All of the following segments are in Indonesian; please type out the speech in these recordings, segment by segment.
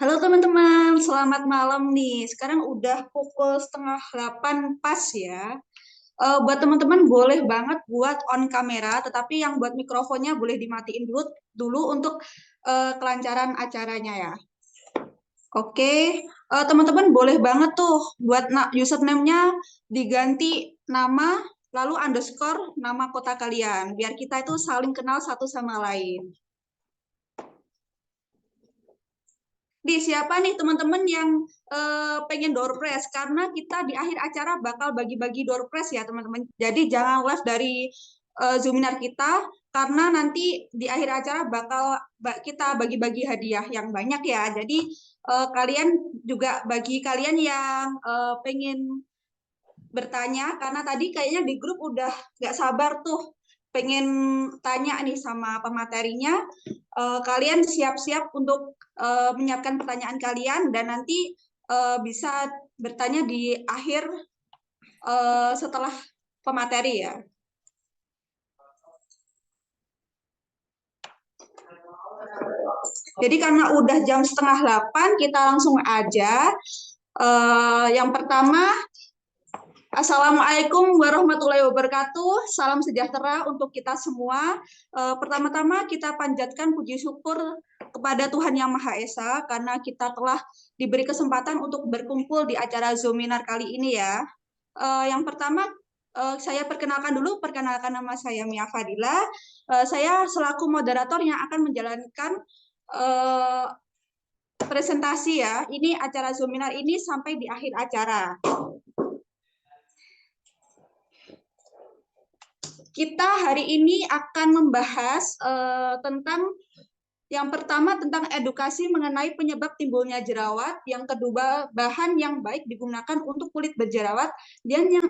Halo teman-teman, selamat malam nih. Sekarang udah pukul setengah 8 pas ya. Buat teman-teman boleh banget buat on kamera, tetapi yang buat mikrofonnya boleh dimatiin dulu untuk kelancaran acaranya ya. Oke, teman-teman boleh banget tuh buat username-nya diganti nama, lalu underscore nama kota kalian, biar kita itu saling kenal satu sama lain. Di siapa nih teman-teman yang pengen door prize, karena kita di akhir acara bakal bagi-bagi door prize ya teman-teman. Jadi jangan live dari Zoominar kita, karena nanti di akhir acara bakal kita bagi-bagi hadiah yang banyak ya. Jadi kalian juga, bagi kalian yang pengen bertanya, karena tadi kayaknya di grup udah nggak sabar tuh pengen tanya nih sama pematerinya, kalian siap-siap untuk menyiapkan pertanyaan kalian dan nanti bisa bertanya di akhir setelah pemateri ya. Jadi karena udah jam setengah 8, kita langsung aja. Yang pertama, Assalamualaikum warahmatullahi wabarakatuh. Salam sejahtera untuk kita semua. Pertama-tama kita panjatkan puji syukur kepada Tuhan Yang Maha Esa karena kita telah diberi kesempatan untuk berkumpul di acara Zoominar kali ini ya. Yang pertama, saya perkenalkan nama saya Mia Fadila. Saya selaku moderator yang akan menjalankan presentasi ya. Ini acara Zoominar ini sampai di akhir acara. Kita hari ini akan membahas tentang yang pertama tentang edukasi mengenai penyebab timbulnya jerawat, yang kedua bahan yang baik digunakan untuk kulit berjerawat, dan yang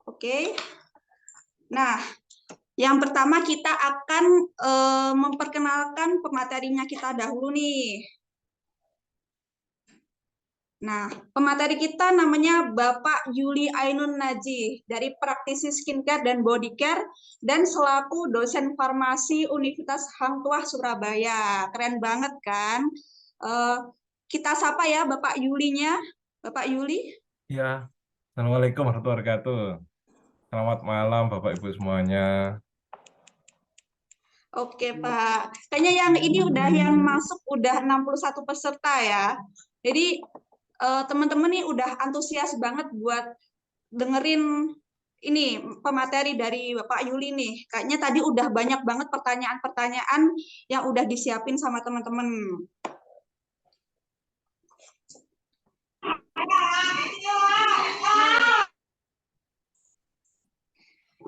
oke. Nah, yang pertama kita akan memperkenalkan pematerinya kita dahulu nih. Nah, pemateri kita namanya Bapak Yuli Ainun Naji dari Praktisi Skincare dan Body Care dan selaku dosen farmasi Universitas Hang Tuah Surabaya. Keren banget kan? Kita sapa ya Bapak Yulinya. Bapak Yuli. Ya, Assalamualaikum warahmatullahi wabarakatuh. Selamat malam Bapak Ibu semuanya. Oke Pak, kayaknya yang ini udah yang masuk udah 61 peserta ya. Jadi teman-teman nih udah antusias banget buat dengerin ini pemateri dari Bapak Yuli nih. Kayaknya tadi udah banyak banget pertanyaan-pertanyaan yang udah disiapin sama teman-teman.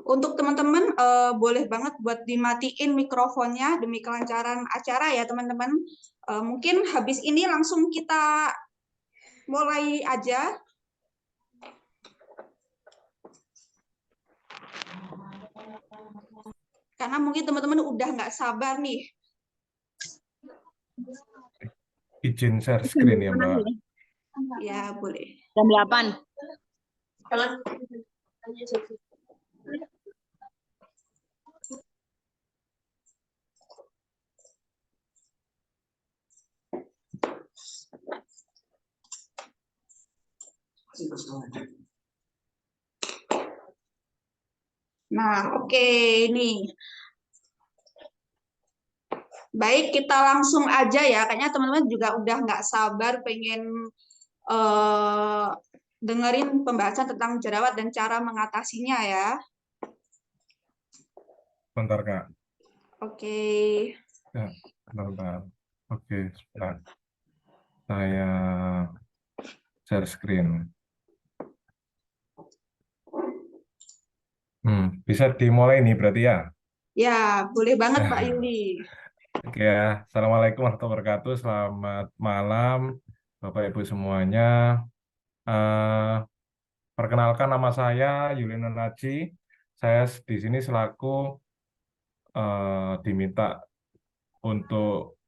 Untuk teman-teman boleh banget buat dimatiin mikrofonnya demi kelancaran acara ya teman-teman. Mungkin habis ini langsung kita mulai aja. Karena mungkin teman-teman udah nggak sabar nih. Izin share screen ya Mbak. Ya boleh. Jam 8. Nah, oke nih. Baik, kita langsung aja ya. Kayaknya teman-teman juga udah nggak sabar pengen dengerin pembahasan tentang jerawat dan cara mengatasinya ya. Bentar Kak. Oke. Ya, bentar. Oke, sebentar. Saya share screen. Bisa dimulai nih berarti ya. Ya, boleh banget Pak Yuli. Oke ya. Assalamualaikum warahmatullahi wabarakatuh. Selamat malam, Bapak Ibu semuanya. Eh, Perkenalkan nama saya Yulino Naji. Saya di sini selaku diminta untuk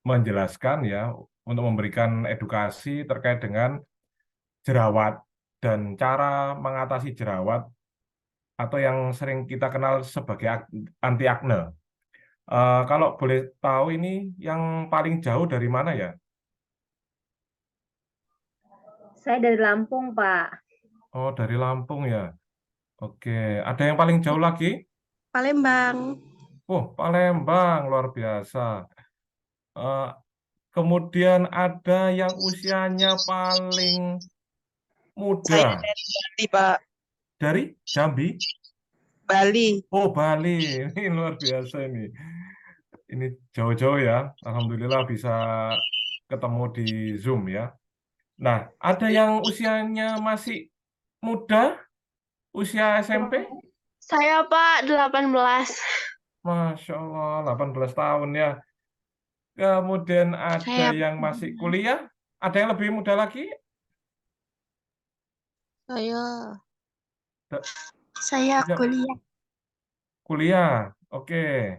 menjelaskan ya, untuk memberikan edukasi terkait dengan jerawat dan cara mengatasi jerawat atau yang sering kita kenal sebagai anti akne. Kalau boleh tahu ini yang paling jauh dari mana ya? Saya dari Lampung, Pak. Oh, dari Lampung ya. Oke, ada yang paling jauh lagi? Palembang. Oh, Palembang, luar biasa. Eh, Kemudian ada yang usianya paling Saya muda dari Bali, Pak. dari Jambi. Bali. Oh, Bali. Ini luar biasa ini. Ini jauh-jauh ya. Alhamdulillah bisa ketemu di Zoom ya. Nah, ada yang usianya masih muda, usia SMP? Saya Pak 18. Masya Allah, 18 tahun ya. Kemudian ada Saya yang masih kuliah, ada yang lebih muda lagi? saya Da- saya ya, kuliah. kuliah, oke.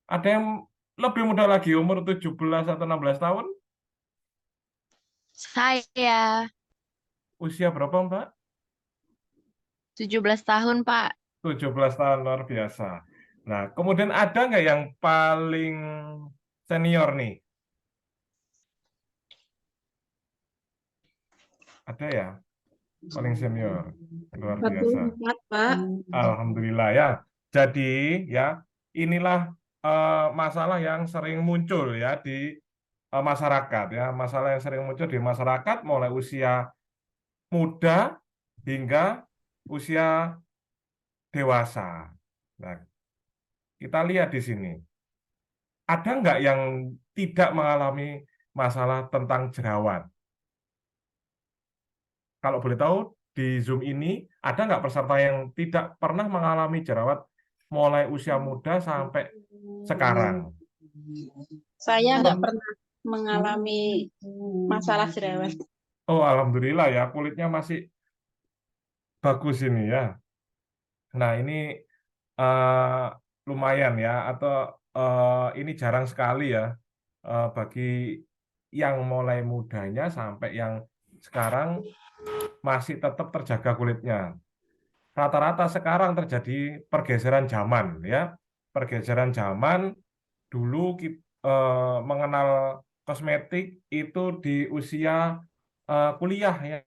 Ada yang lebih muda lagi, umur 17 atau 16 tahun? Saya Usia berapa, Mbak? 17 tahun, Pak. 17 tahun, luar biasa. Nah, kemudian ada nggak yang paling senior nih? Ada ya, paling senior. Luar biasa. 44, Pak. Alhamdulillah ya. Jadi ya, inilah masalah yang sering muncul ya di masyarakat ya. Masalah yang sering muncul di masyarakat mulai usia muda hingga usia dewasa. Nah, kita lihat di sini. Ada nggak yang tidak mengalami masalah tentang jerawat? Kalau boleh tahu, di Zoom ini ada nggak peserta yang tidak pernah mengalami jerawat mulai usia muda sampai sekarang? Saya nggak pernah mengalami masalah jerawat. Oh, alhamdulillah ya, kulitnya masih bagus ini ya. Nah, ini eh, lumayan ya, atau ini jarang sekali ya bagi yang mulai mudanya sampai yang sekarang masih tetap terjaga kulitnya. Rata-rata sekarang terjadi pergeseran zaman ya. Pergeseran zaman dulu mengenal kosmetik itu di usia kuliah ya,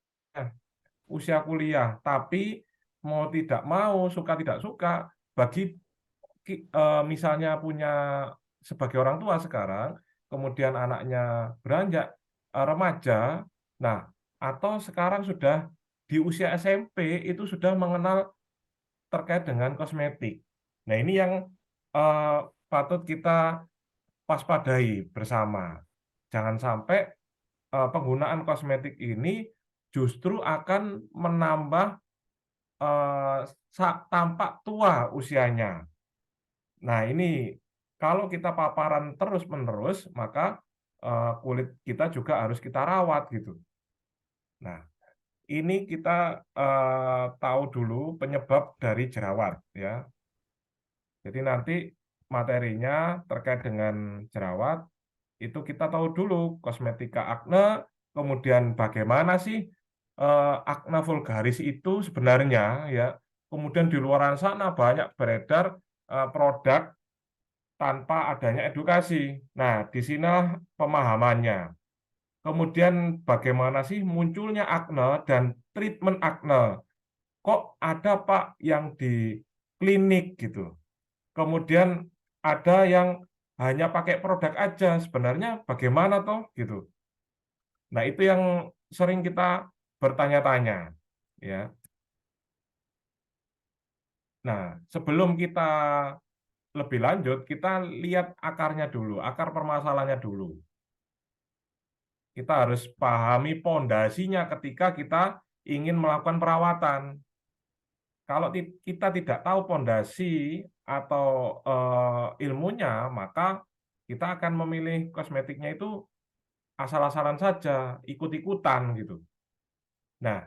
usia kuliah. Tapi mau tidak mau, suka tidak suka, bagi misalnya punya sebagai orang tua sekarang, kemudian anaknya beranjak remaja, nah atau sekarang sudah di usia SMP itu sudah mengenal terkait dengan kosmetik. Nah ini yang eh, patut kita waspadai bersama. Jangan sampai penggunaan kosmetik ini justru akan menambah eh, tampak tua usianya. Nah, ini kalau kita paparan terus-menerus, maka kulit kita juga harus kita rawat gitu. Nah, ini kita tahu dulu penyebab dari jerawat ya. Jadi nanti materinya terkait dengan jerawat itu kita tahu dulu kosmetika akne, kemudian bagaimana sih akne vulgaris itu sebenarnya ya. Kemudian di luar sana banyak beredar produk tanpa adanya edukasi. Nah, di sinilah pemahamannya. Kemudian bagaimana sih munculnya akne dan treatment akne? Kok ada Pak yang di klinik gitu? Kemudian ada yang hanya pakai produk aja. Sebenarnya bagaimana toh gitu? Nah, itu yang sering kita bertanya-tanya ya. Nah, sebelum kita lebih lanjut, kita lihat akarnya dulu, akar permasalahannya dulu. Kita harus pahami pondasinya ketika kita ingin melakukan perawatan. Kalau kita tidak tahu pondasi atau ilmunya, maka kita akan memilih kosmetiknya itu asal-asalan saja, ikut-ikutan gitu. Nah,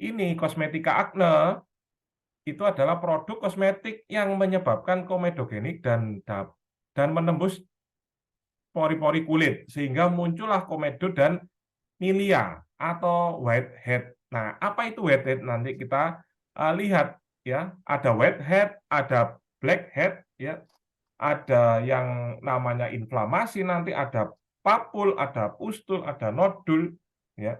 ini kosmetika akne itu adalah produk kosmetik yang menyebabkan komedogenik dan menembus pori-pori kulit sehingga muncullah komedo dan milia atau whitehead. Nah, apa itu whitehead? Nanti kita lihat ya, ada whitehead, ada blackhead ya. Ada yang namanya inflamasi, nanti ada papul, ada pustul, ada nodul ya.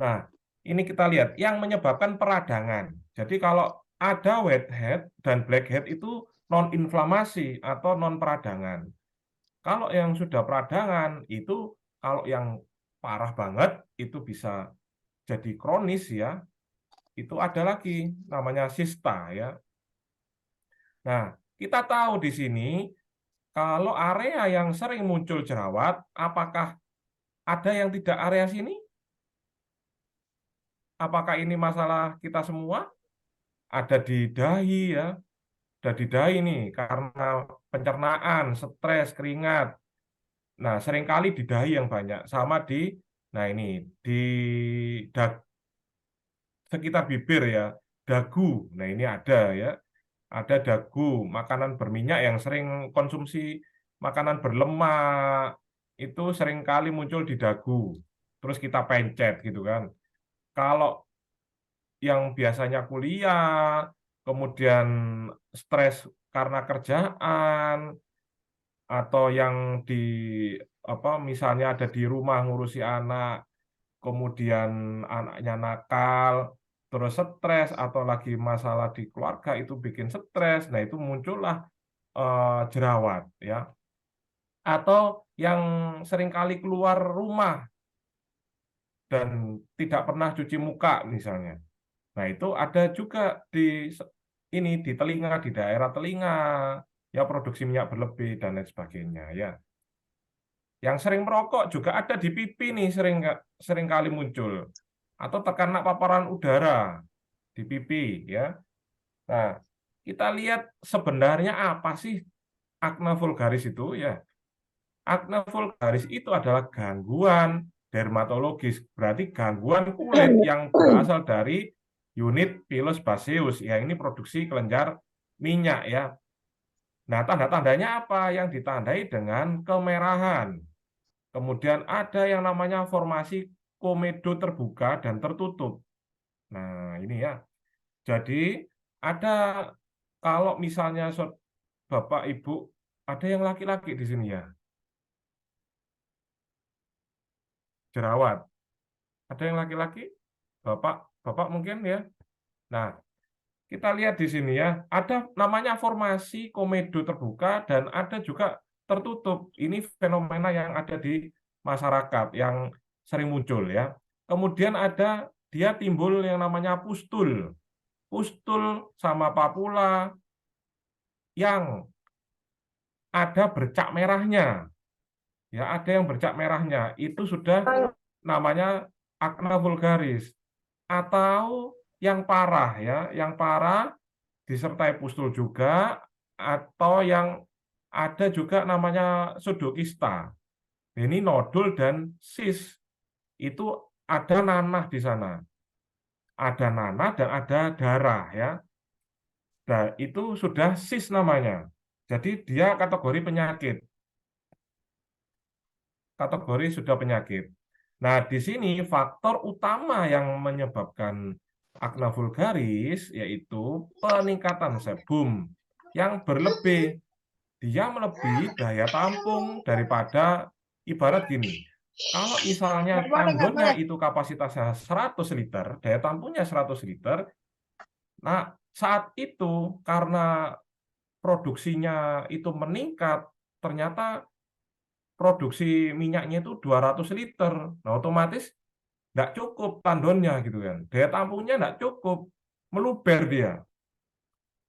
Nah, ini kita lihat yang menyebabkan peradangan. Jadi kalau ada whitehead dan blackhead itu non-inflamasi atau non-peradangan. Kalau yang sudah peradangan itu, kalau yang parah banget itu bisa jadi kronis ya. Itu ada lagi namanya sista ya. Nah, kita tahu di sini kalau area yang sering muncul jerawat, apakah ada yang tidak area sini? Apakah ini masalah kita semua? Ada di dahi ya, ada di dahi nih karena pencernaan, stres, keringat. Nah, seringkali di dahi yang banyak, sama di, nah ini di sekitar bibir ya, dagu. Nah, ini ada ya, ada dagu, makanan berminyak yang sering konsumsi makanan berlemak itu seringkali muncul di dagu. Terus kita pencet gitu kan. Kalau yang biasanya kuliah, kemudian stres karena kerjaan, atau yang di apa misalnya ada di rumah ngurusi anak, kemudian anaknya nakal, terus stres atau lagi masalah di keluarga itu bikin stres, nah itu muncullah jerawat ya. Atau yang seringkali keluar rumah dan tidak pernah cuci muka misalnya. Nah, itu ada juga di ini di telinga, di daerah telinga, ya produksi minyak berlebih dan lain sebagainya ya. Yang sering merokok juga ada di pipi nih sering kali muncul atau terkena paparan udara di pipi ya. Nah, kita lihat sebenarnya apa sih akne vulgaris itu ya. Akne vulgaris itu adalah gangguan dermatologis, berarti gangguan kulit yang berasal dari unit pilus baseus. Ya, ini produksi kelenjar minyak ya. Nah, tanda-tandanya apa? Yang ditandai dengan kemerahan. Kemudian ada yang namanya formasi komedo terbuka dan tertutup. Nah, ini ya. Jadi ada kalau misalnya Bapak Ibu ada yang laki-laki di sini ya. Jerawat. Ada yang laki-laki? Bapak mungkin ya. Nah, kita lihat di sini ya, ada namanya formasi komedo terbuka dan ada juga tertutup. Ini fenomena yang ada di masyarakat yang sering muncul ya. Kemudian ada dia timbul yang namanya pustul. Pustul sama papula yang ada bercak merahnya. Ya, ada yang bercak merahnya. Itu sudah namanya akne vulgaris. Atau yang parah ya, yang parah disertai pustul juga, atau yang ada juga namanya pseudokista. Ini nodul dan sis. Itu ada nanah di sana. Ada nanah dan ada darah ya. Nah, itu sudah sis namanya. Jadi dia kategori penyakit. Kategori sudah penyakit. Nah, di sini faktor utama yang menyebabkan akne vulgaris yaitu peningkatan sebum yang berlebih. Dia melebihi daya tampung daripada ibarat gini. Kalau misalnya tandonnya itu kapasitasnya 100 liter, daya tampungnya 100 liter, nah saat itu karena produksinya itu meningkat, ternyata produksi minyaknya itu 200 liter. Nah, otomatis nggak cukup tandonnya gitu kan. Daya tampungnya nggak cukup, meluber dia.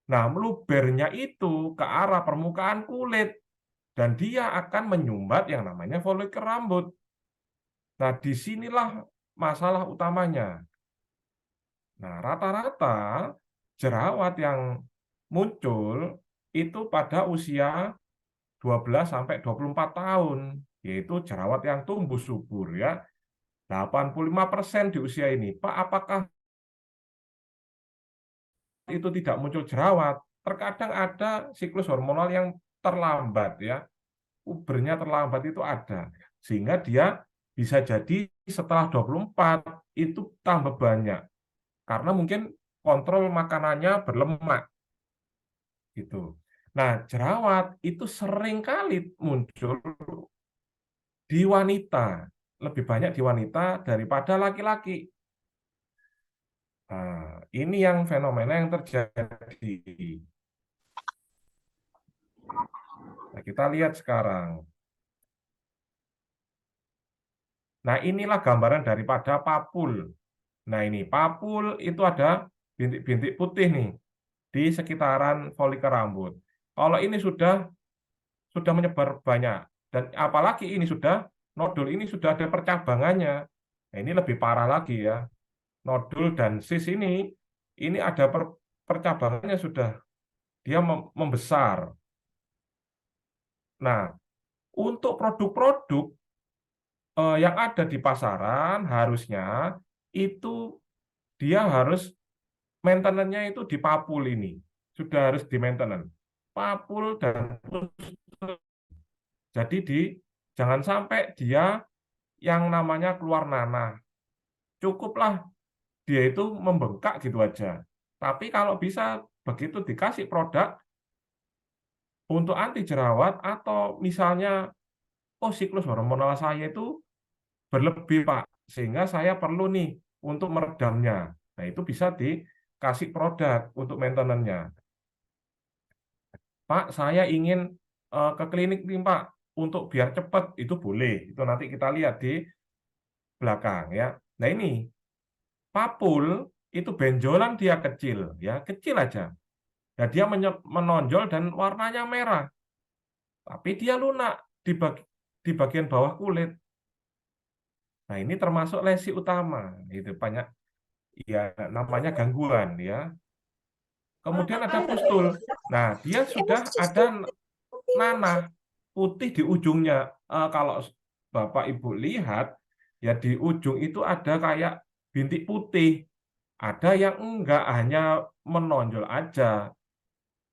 Nah, melubernya itu ke arah permukaan kulit dan dia akan menyumbat yang namanya folikel rambut. Nah, disinilah masalah utamanya. Nah, rata-rata jerawat yang muncul itu pada usia 12 sampai 24 tahun, yaitu jerawat yang tumbuh subur ya. 85% di usia ini. Pak, apakah itu tidak muncul jerawat? Terkadang ada siklus hormonal yang terlambat ya. Pubernya terlambat itu ada. Sehingga dia bisa jadi setelah 24 itu tambah banyak. Karena mungkin kontrol makanannya berlemak gitu. Nah, jerawat itu sering kali muncul di wanita, lebih banyak di wanita daripada laki-laki. Nah, ini yang fenomena yang terjadi. Nah, kita lihat sekarang. Nah, inilah gambaran daripada papul. Nah, ini papul itu ada bintik-bintik putih nih di sekitaran folikel rambut. Kalau ini sudah menyebar banyak dan apalagi ini sudah nodul ini sudah ada percabangannya. Nah, ini lebih parah lagi ya. Nodul dan sis ini ada percabangannya sudah dia membesar. Nah, untuk produk-produk yang ada di pasaran harusnya itu dia harus maintenance-nya itu di papul ini. Sudah harus di maintenance. Papul dan pusat. Jadi jangan sampai dia yang namanya keluar nanah. Cukuplah dia itu membengkak gitu aja. Tapi kalau bisa begitu dikasih produk untuk anti jerawat atau misalnya oh siklus hormonal saya itu berlebih Pak, sehingga saya perlu nih untuk meredamnya. Nah itu bisa dikasih produk untuk maintenance-nya. Pak, saya ingin ke klinik nih Pak, untuk biar cepat, itu boleh. Itu nanti kita lihat di belakang ya. Nah ini, papul itu benjolan dia kecil, ya kecil aja. Nah dia menonjol dan warnanya merah. Tapi dia lunak di bagian bawah kulit. Nah ini termasuk lesi utama. Itu banyak, ya namanya gangguan ya. Kemudian ada pustul. Nah dia sudah ada nanah putih di ujungnya. Kalau Bapak Ibu lihat, ya di ujung itu ada kayak bintik putih. Ada yang enggak, hanya menonjol aja.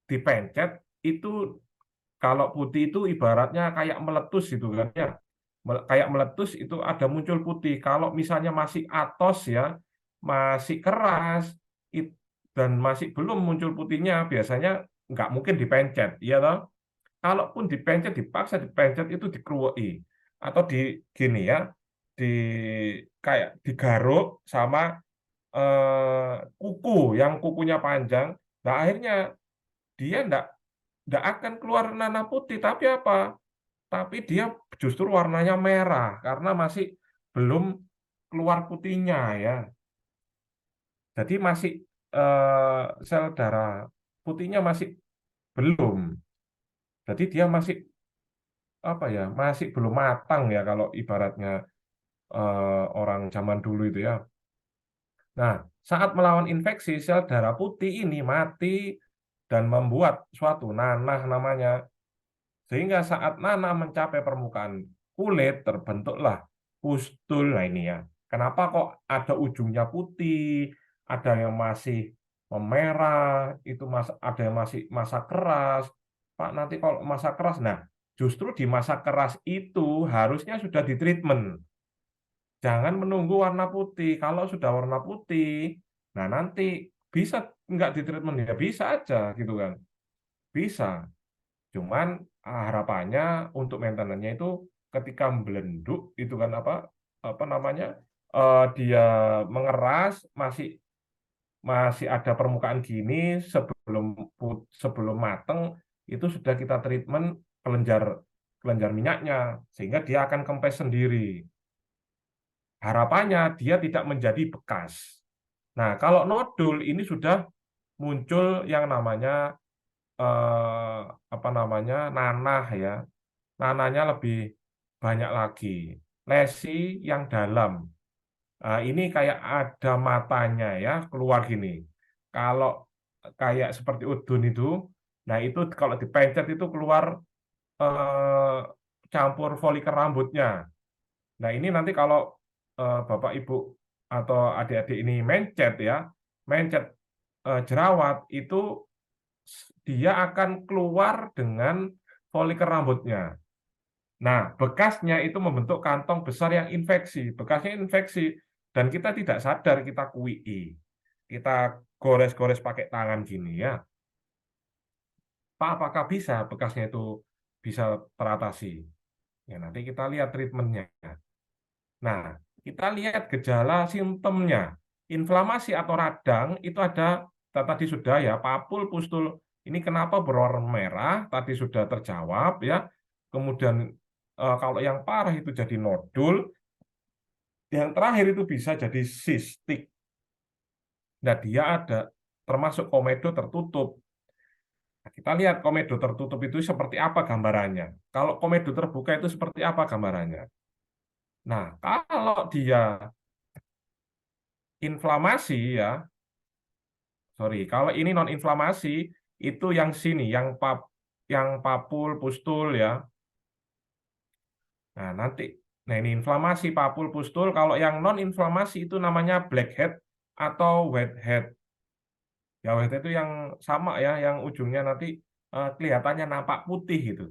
Dipencet, itu kalau putih itu ibaratnya kayak meletus gitu kan ya. Kayak meletus itu ada muncul putih. Kalau misalnya masih atos ya, masih keras, dan masih belum muncul putihnya, biasanya nggak mungkin dipencet. Iya toh? Kalaupun dipencet, dipaksa dipencet itu dikeruwei atau di gini ya, di kayak digaruk sama kuku yang kukunya panjang. Nah, akhirnya dia enggak akan keluar nanah putih, tapi apa? Tapi dia justru warnanya merah karena masih belum keluar putihnya ya. Jadi masih sel darah putihnya masih belum. Jadi dia masih apa ya, masih belum matang ya kalau ibaratnya orang zaman dulu itu ya. Nah, saat melawan infeksi, sel darah putih ini mati dan membuat suatu nanah namanya. Sehingga saat nanah mencapai permukaan kulit, terbentuklah pustul. Nah ini ya, kenapa kok ada ujungnya putih, ada yang masih memerah, itu ada yang masih masa keras. Pak, nanti kalau masa keras, nah justru di masa keras itu harusnya sudah ditreatment. Jangan menunggu warna putih. Kalau sudah warna putih, nah nanti bisa nggak ditreatment ya bisa aja gitu kan, bisa. Cuman harapannya untuk maintenance-nya itu ketika membelenduk itu kan apa namanya dia mengeras masih ada permukaan gini sebelum mateng itu sudah kita treatment kelenjar minyaknya sehingga dia akan kempes sendiri. Harapannya dia tidak menjadi bekas. Nah, kalau nodul ini sudah muncul yang namanya apa namanya nanah ya, nanahnya lebih banyak lagi. lesi yang dalam. Ini kayak ada matanya ya, keluar gini. Kalau kayak seperti udun itu, nah itu kalau dipencet itu keluar campur folikel rambutnya. Nah ini nanti kalau Bapak Ibu atau adik-adik ini mencet ya, mencet jerawat itu dia akan keluar dengan folikel rambutnya. Nah, bekasnya itu membentuk kantong besar yang infeksi. Bekasnya infeksi, dan kita tidak sadar kita kuii. Kita gores-gores pakai tangan gini ya. Pak, apakah bisa bekasnya itu bisa teratasi? Ya, nanti kita lihat treatmentnya. Nah, kita lihat gejala simptomnya. Inflamasi atau radang itu ada, tadi sudah ya, papul, pustul. Ini kenapa berwarna merah? Tadi sudah terjawab ya. Kemudian kalau yang parah itu jadi nodul. Yang terakhir itu bisa jadi sistik. Nah, dia ada termasuk komedo tertutup. Nah, kita lihat komedo tertutup itu seperti apa gambarannya. Kalau komedo terbuka itu seperti apa gambarannya. Nah, kalau dia inflamasi ya, kalau ini non inflamasi itu yang sini, yang papul, pustul ya. Nah, nah ini inflamasi, papul, pustul. Kalau yang non inflamasi itu namanya blackhead atau whitehead. Ya, whitehead itu yang sama ya, yang ujungnya nanti kelihatannya nampak putih gitu.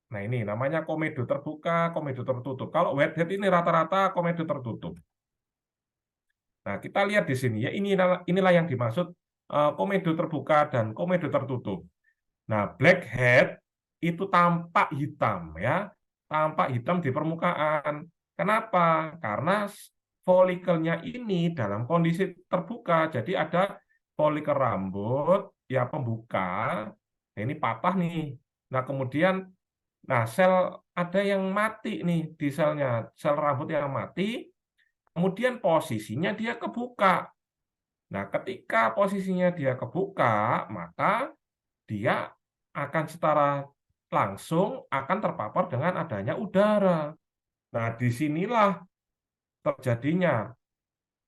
Nah, ini namanya komedo terbuka, komedo tertutup. Kalau whitehead ini rata-rata komedo tertutup. Nah, kita lihat di sini ya, inilah yang dimaksud komedo terbuka dan komedo tertutup. Nah, blackhead itu tampak hitam ya, tampak hitam di permukaan. Kenapa? Karena folikelnya ini dalam kondisi terbuka, jadi ada folikel rambut ya pembuka. Nah, ini patah nih. Nah, kemudian sel ada yang mati nih di selnya, sel rambut yang mati. Kemudian posisinya dia kebuka. Nah, ketika posisinya dia kebuka, maka dia akan secara langsung akan terpapar dengan adanya udara. Nah, disinilah terjadinya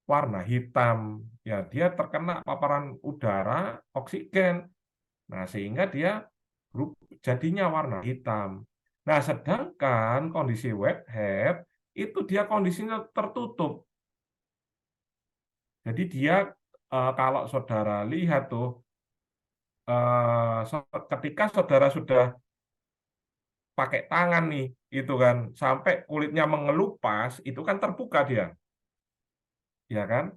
warna hitam. Ya, dia terkena paparan udara, oksigen. Nah, sehingga dia jadinya warna hitam. Nah, sedangkan kondisi whitehead itu dia kondisinya tertutup. Jadi dia kalau saudara lihat tuh, ketika saudara sudah pakai tangan nih, itu kan sampai kulitnya mengelupas, itu kan terbuka dia, ya kan?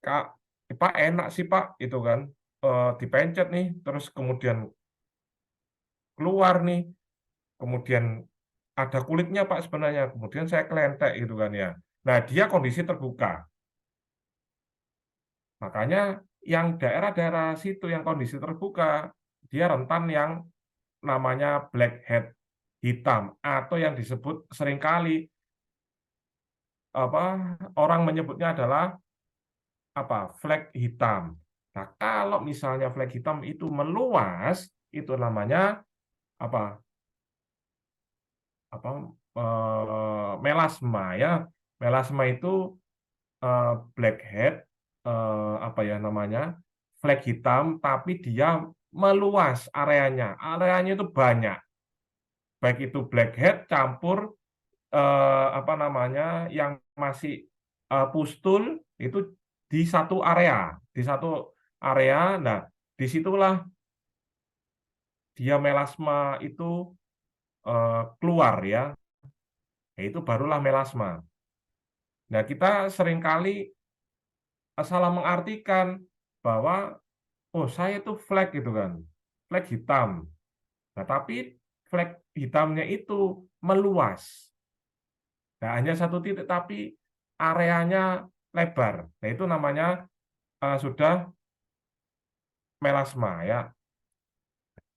Kak, Pak enak sih Pak, itu kan dipencet nih, terus kemudian keluar nih, kemudian ada kulitnya Pak sebenarnya, kemudian saya kelentek gitu kan ya. Nah dia kondisi terbuka, makanya yang daerah-daerah situ yang kondisi terbuka, dia rentan yang namanya blackhead hitam atau yang disebut seringkali orang menyebutnya adalah flek hitam. Nah, kalau misalnya flek hitam itu meluas, itu namanya apa? Melasma ya. Melasma itu blackhead flek hitam tapi dia meluas areanya. Areanya itu banyak. Baik itu blackhead campur yang masih pustul itu di satu area. Nah, disitulah dia melasma itu keluar ya, itu barulah melasma. Nah, kita seringkali salah mengartikan bahwa saya itu flek gitu kan, flek hitam. Nah, tapi flek hitamnya itu meluas. Nah, hanya satu titik tapi areanya lebar. Nah, itu namanya sudah melasma ya.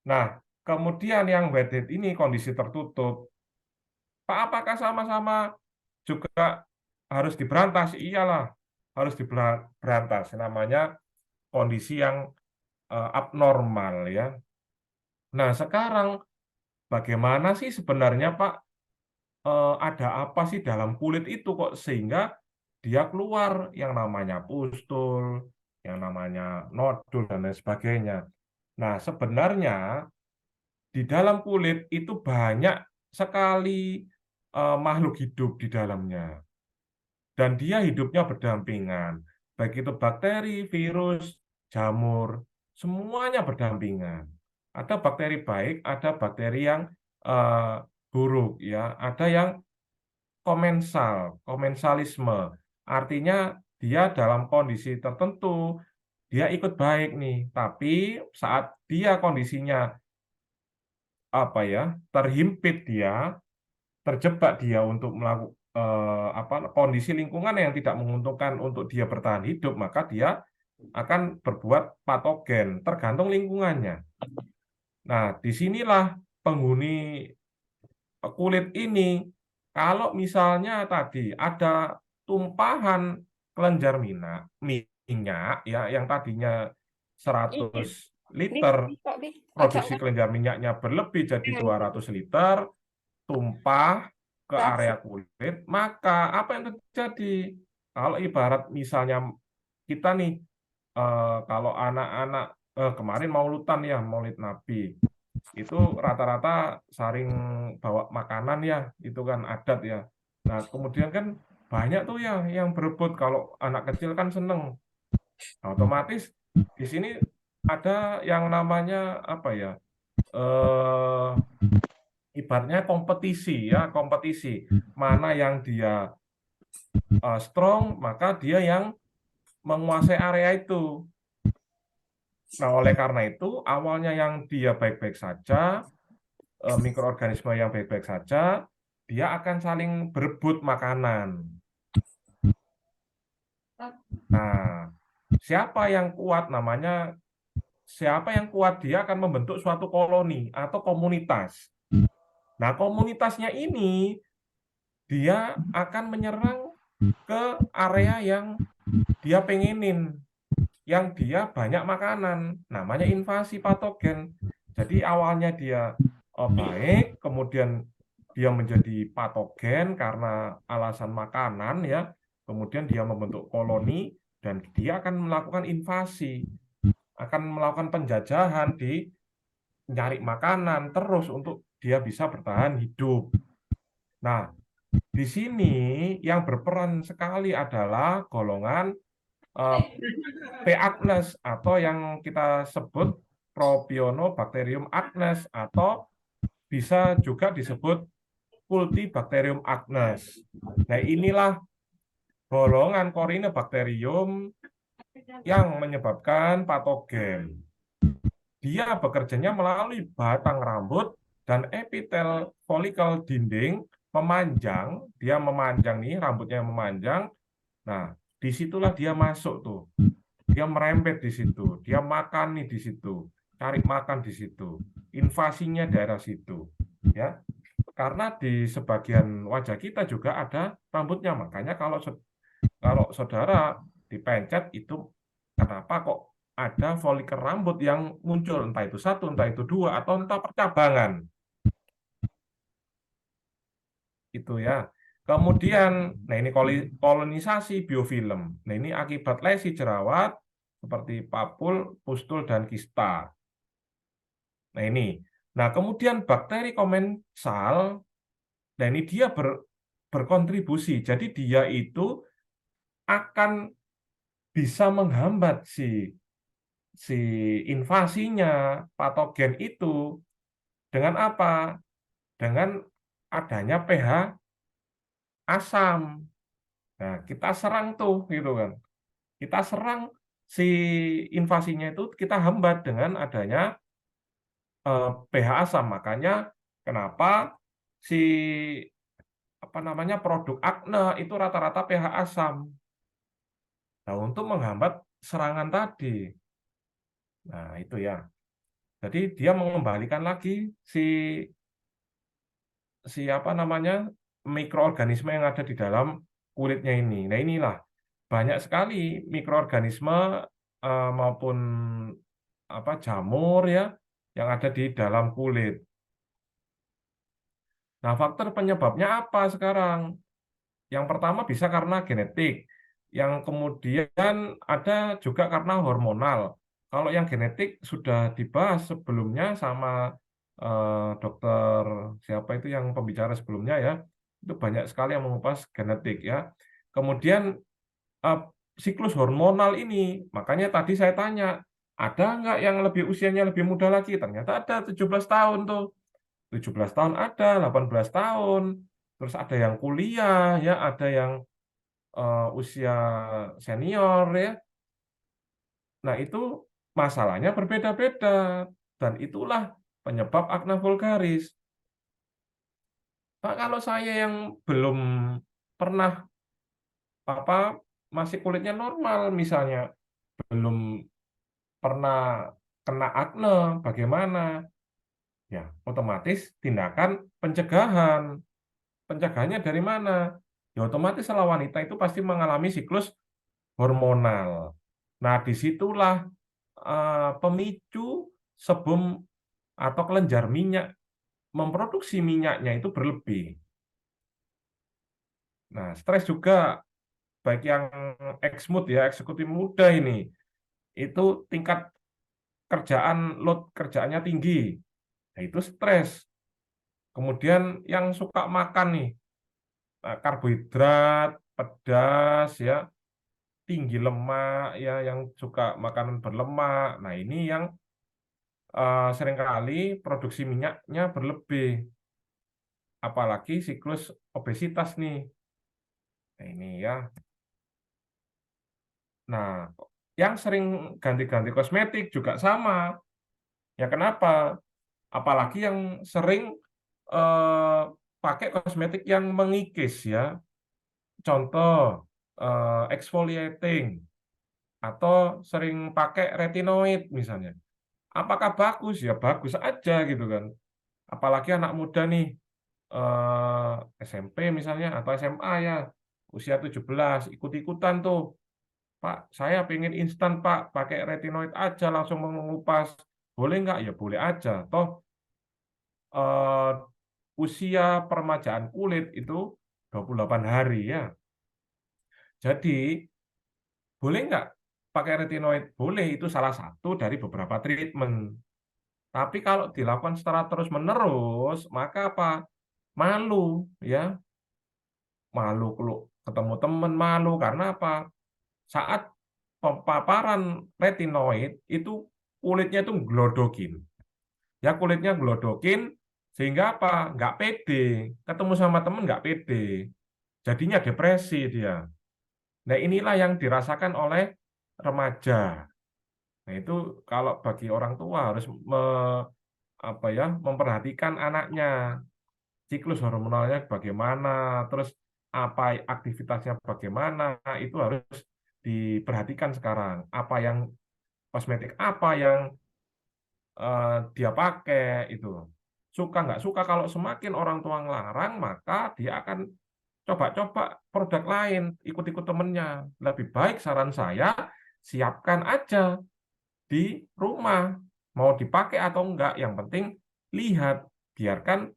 Nah, kemudian yang whitehead ini kondisi tertutup. Pak, apakah sama-sama juga harus diberantas? Iyalah, harus diberantas. Namanya kondisi yang abnormal ya. Nah, sekarang bagaimana sih sebenarnya Pak ada apa sih dalam kulit itu kok sehingga dia keluar yang namanya pustul, yang namanya nodul dan lain sebagainya. Nah, sebenarnya di dalam kulit itu banyak sekali makhluk hidup di dalamnya. Dan dia hidupnya berdampingan. Baik itu bakteri, virus, jamur, semuanya berdampingan. Ada bakteri baik, ada bakteri yang buruk ya, ada yang komensalisme. Artinya dia dalam kondisi tertentu dia ikut baik nih, tapi saat dia kondisinya terhimpit dia, terjebak dia untuk melakukan kondisi lingkungan yang tidak menguntungkan untuk dia bertahan hidup, maka dia akan berbuat patogen tergantung lingkungannya. Nah, disinilah penghuni kulit ini, kalau misalnya tadi ada tumpahan kelenjar minyak ya, yang tadinya 100 liter, produksi kelenjar minyaknya berlebih jadi 200 liter, tumpah ke area kulit, maka apa yang terjadi? Kalau ibarat misalnya kita nih, kalau anak-anak kemarin mauludan ya, Maulid Nabi, itu rata-rata saling bawa makanan ya, itu kan adat ya. Nah, kemudian kan banyak tuh ya yang berebut, kalau anak kecil kan seneng. Nah, otomatis di sini ada yang namanya ibaratnya kompetisi ya, kompetisi. Mana yang dia strong, maka dia yang menguasai area itu. Nah, oleh karena itu, awalnya yang dia baik-baik saja, mikroorganisme yang baik-baik saja, dia akan saling berebut makanan. Nah, siapa yang kuat namanya, siapa yang kuat dia akan membentuk suatu koloni atau komunitas. Nah, komunitasnya ini dia akan menyerang ke area yang dia pengenin, yang dia banyak makanan, namanya invasi patogen. Jadi awalnya dia baik, kemudian dia menjadi patogen karena alasan makanan ya, kemudian dia membentuk koloni dan dia akan melakukan invasi, akan melakukan penjajahan di nyari makanan terus untuk dia bisa bertahan hidup. Nah, di sini yang berperan sekali adalah golongan P. agnes atau yang kita sebut Propionobacterium agnes atau bisa juga disebut Cultibacterium agnes. Nah, inilah golongan Corynebacterium yang menyebabkan patogen. Dia bekerjanya melalui batang rambut dan epitel folikel dinding memanjang, dia memanjang nih, rambutnya memanjang. Nah, disitulah dia masuk tuh. Dia merembet di situ, dia makan nih di situ, cari makan di situ, invasinya daerah situ, ya. Karena di sebagian wajah kita juga ada rambutnya, makanya kalau saudara dipencet itu, kenapa kok ada folikel rambut yang muncul, entah itu satu, entah itu dua, atau entah percabangan, itu ya. Kemudian, nah ini kolonisasi biofilm. Nah ini akibat lesi jerawat seperti papul, pustul, dan kista. Nah ini. Nah kemudian bakteri komensal, nah ini dia berkontribusi. Jadi dia itu akan bisa menghambat si invasinya patogen itu dengan apa? Dengan adanya pH asam. Nah, kita serang tuh gitu kan. Kita serang si invasinya itu, kita hambat dengan adanya pH asam. Makanya kenapa si produk akne itu rata-rata pH asam. Nah, untuk menghambat serangan tadi. Nah, itu ya. Jadi dia mengembalikan lagi mikroorganisme yang ada di dalam kulitnya ini. Nah, inilah banyak sekali mikroorganisme maupun jamur ya yang ada di dalam kulit. Nah, faktor penyebabnya apa sekarang? Yang pertama bisa karena genetik, yang kemudian ada juga karena hormonal. Kalau yang genetik sudah dibahas sebelumnya sama dokter siapa itu yang pembicara sebelumnya ya, itu banyak sekali yang mengupas genetik ya. Kemudian eh, siklus hormonal ini, makanya tadi saya tanya, ada nggak yang lebih usianya lebih muda lagi? Ternyata ada 17 tahun tuh. 17 tahun ada, 18 tahun. Terus ada yang kuliah ya, ada yang usia senior ya. Nah, itu masalahnya berbeda-beda dan itulah penyebab akne vulgaris. Pak, kalau saya yang belum pernah masih kulitnya normal misalnya, belum pernah kena akne, bagaimana? Ya, otomatis tindakan pencegahan. Pencegahannya dari mana? Ya otomatis setelah wanita itu pasti mengalami siklus hormonal. Nah, disitulah pemicu sebum atau kelenjar minyak memproduksi minyaknya itu berlebih. Nah, stres juga baik yang ex-mood ya, eksekutif muda ini, itu tingkat load kerjaannya tinggi. Nah, itu stres. Kemudian yang suka makan nih, karbohidrat, pedas ya, tinggi lemak ya, yang suka makanan berlemak. Nah, ini yang seringkali produksi minyaknya berlebih, apalagi siklus obesitas nih. Nah, ini ya. Nah, yang sering ganti-ganti kosmetik juga sama. Ya kenapa? Apalagi yang sering eh, pakai kosmetik yang mengikis ya. Contoh exfoliating atau sering pakai retinoid misalnya. Apakah bagus? Ya bagus aja gitu kan. Apalagi anak muda nih SMP misalnya atau SMA ya, usia 17 ikut-ikutan tuh. Pak, saya pengen instan Pak, pakai retinoid aja langsung mengupas. Boleh nggak? Ya boleh aja. Toh eh, usia peremajaan kulit itu 28 hari ya. Jadi boleh nggak pakai retinoid? Boleh, itu salah satu dari beberapa treatment. Tapi kalau dilakukan secara terus-menerus, maka apa? Malu ya, malu kalau ketemu teman malu karena apa? Saat paparan retinoid itu kulitnya itu glodokin. Ya kulitnya glodokin sehingga apa? Nggak pede. Ketemu sama teman nggak pede. Jadinya depresi dia. Nah inilah yang dirasakan oleh remaja. Nah itu kalau bagi orang tua harus memperhatikan anaknya. Siklus hormonalnya bagaimana, terus apa aktivitasnya bagaimana, itu harus diperhatikan sekarang. Apa yang kosmetik apa yang dia pakai itu. Suka nggak suka kalau semakin orang tua ngelarang, maka dia akan coba-coba produk lain, ikut-ikut temennya. Lebih baik saran saya, siapkan aja di rumah. Mau dipakai atau enggak, yang penting lihat, biarkan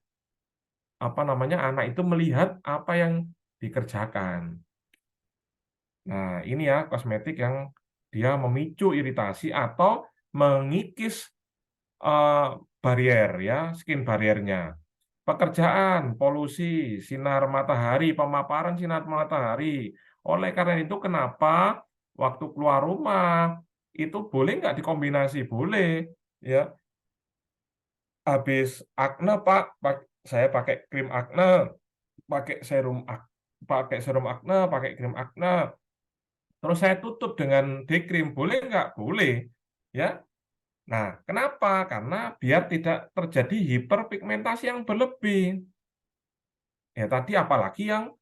anak itu melihat apa yang dikerjakan. Nah, ini ya kosmetik yang dia memicu iritasi atau mengikis eh, barrier ya, skin barriernya. Pekerjaan, polusi, sinar matahari, pemaparan sinar matahari. Oleh karena itu kenapa waktu keluar rumah itu boleh nggak dikombinasi? Boleh ya. Habis akne Pak, saya pakai krim akne, pakai pakai serum akne, pakai krim akne. Terus saya tutup dengan day cream, boleh nggak? Boleh, ya. Nah, kenapa? Karena biar tidak terjadi hiperpigmentasi yang berlebih. Ya tadi apalagi yang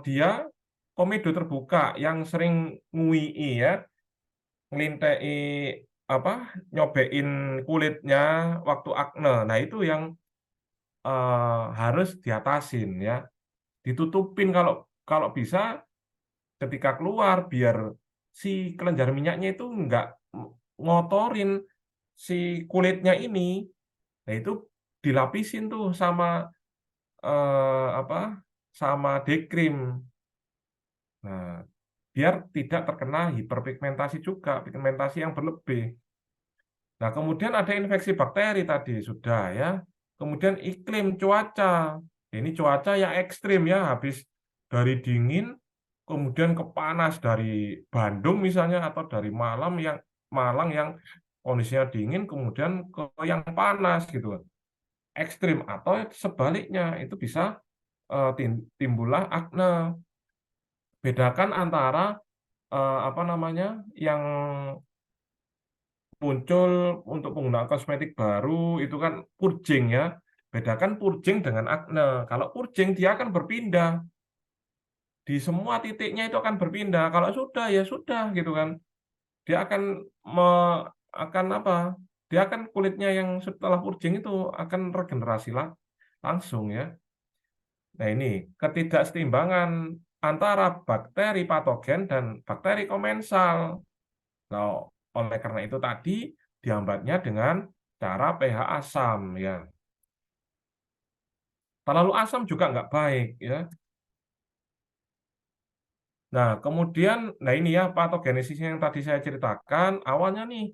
dia komedo terbuka, yang sering ngui ya, ngelintei apa, nyobain kulitnya waktu akne. Nah, itu yang harus diatasin ya, ditutupin kalau kalau bisa ketika keluar biar si kelenjar minyaknya itu nggak ngotorin si kulitnya ini. Nah itu dilapisin tuh sama sama dekrim. Nah, biar tidak terkena hiperpigmentasi juga, pigmentasi yang berlebih. Nah, kemudian ada infeksi bakteri tadi sudah ya. Kemudian iklim, cuaca. Ini cuaca yang ekstrim ya, habis dari dingin kemudian ke panas, dari Bandung misalnya atau dari Malang yang kondisinya dingin kemudian ke yang panas gitu. Ekstrim atau sebaliknya itu bisa timbullah akne. Bedakan antara yang muncul untuk penggunaan kosmetik baru itu kan purging ya. Bedakan purging dengan akne. Kalau purging dia akan berpindah. Di semua titiknya itu akan berpindah. Kalau sudah ya sudah gitu kan. Dia akan akan apa? Dia akan kulitnya yang setelah purging itu akan regenerasi langsung ya. Nah, ini ketidakseimbangan antara bakteri patogen dan bakteri komensal. Nah, oleh karena itu tadi dihambatnya dengan cara pH asam ya. Terlalu asam juga nggak baik ya. Nah, kemudian, ini ya patogenesisnya yang tadi saya ceritakan, awalnya nih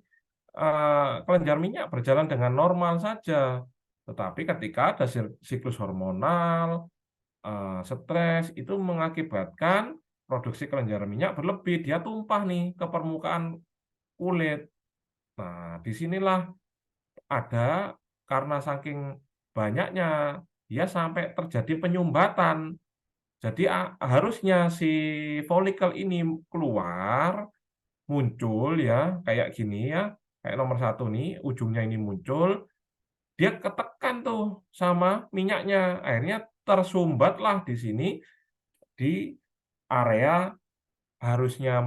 kelenjar minyak berjalan dengan normal saja. Tetapi ketika ada siklus hormonal, stres, itu mengakibatkan produksi kelenjar minyak berlebih, dia tumpah nih ke permukaan kulit. Nah, disinilah ada karena saking banyaknya, dia sampai terjadi penyumbatan. Jadi harusnya si folikel ini keluar, muncul ya, kayak gini ya, kayak nomor 1 nih, ujungnya ini muncul, dia ketekan tuh sama minyaknya, akhirnya tersumbatlah di sini, di area harusnya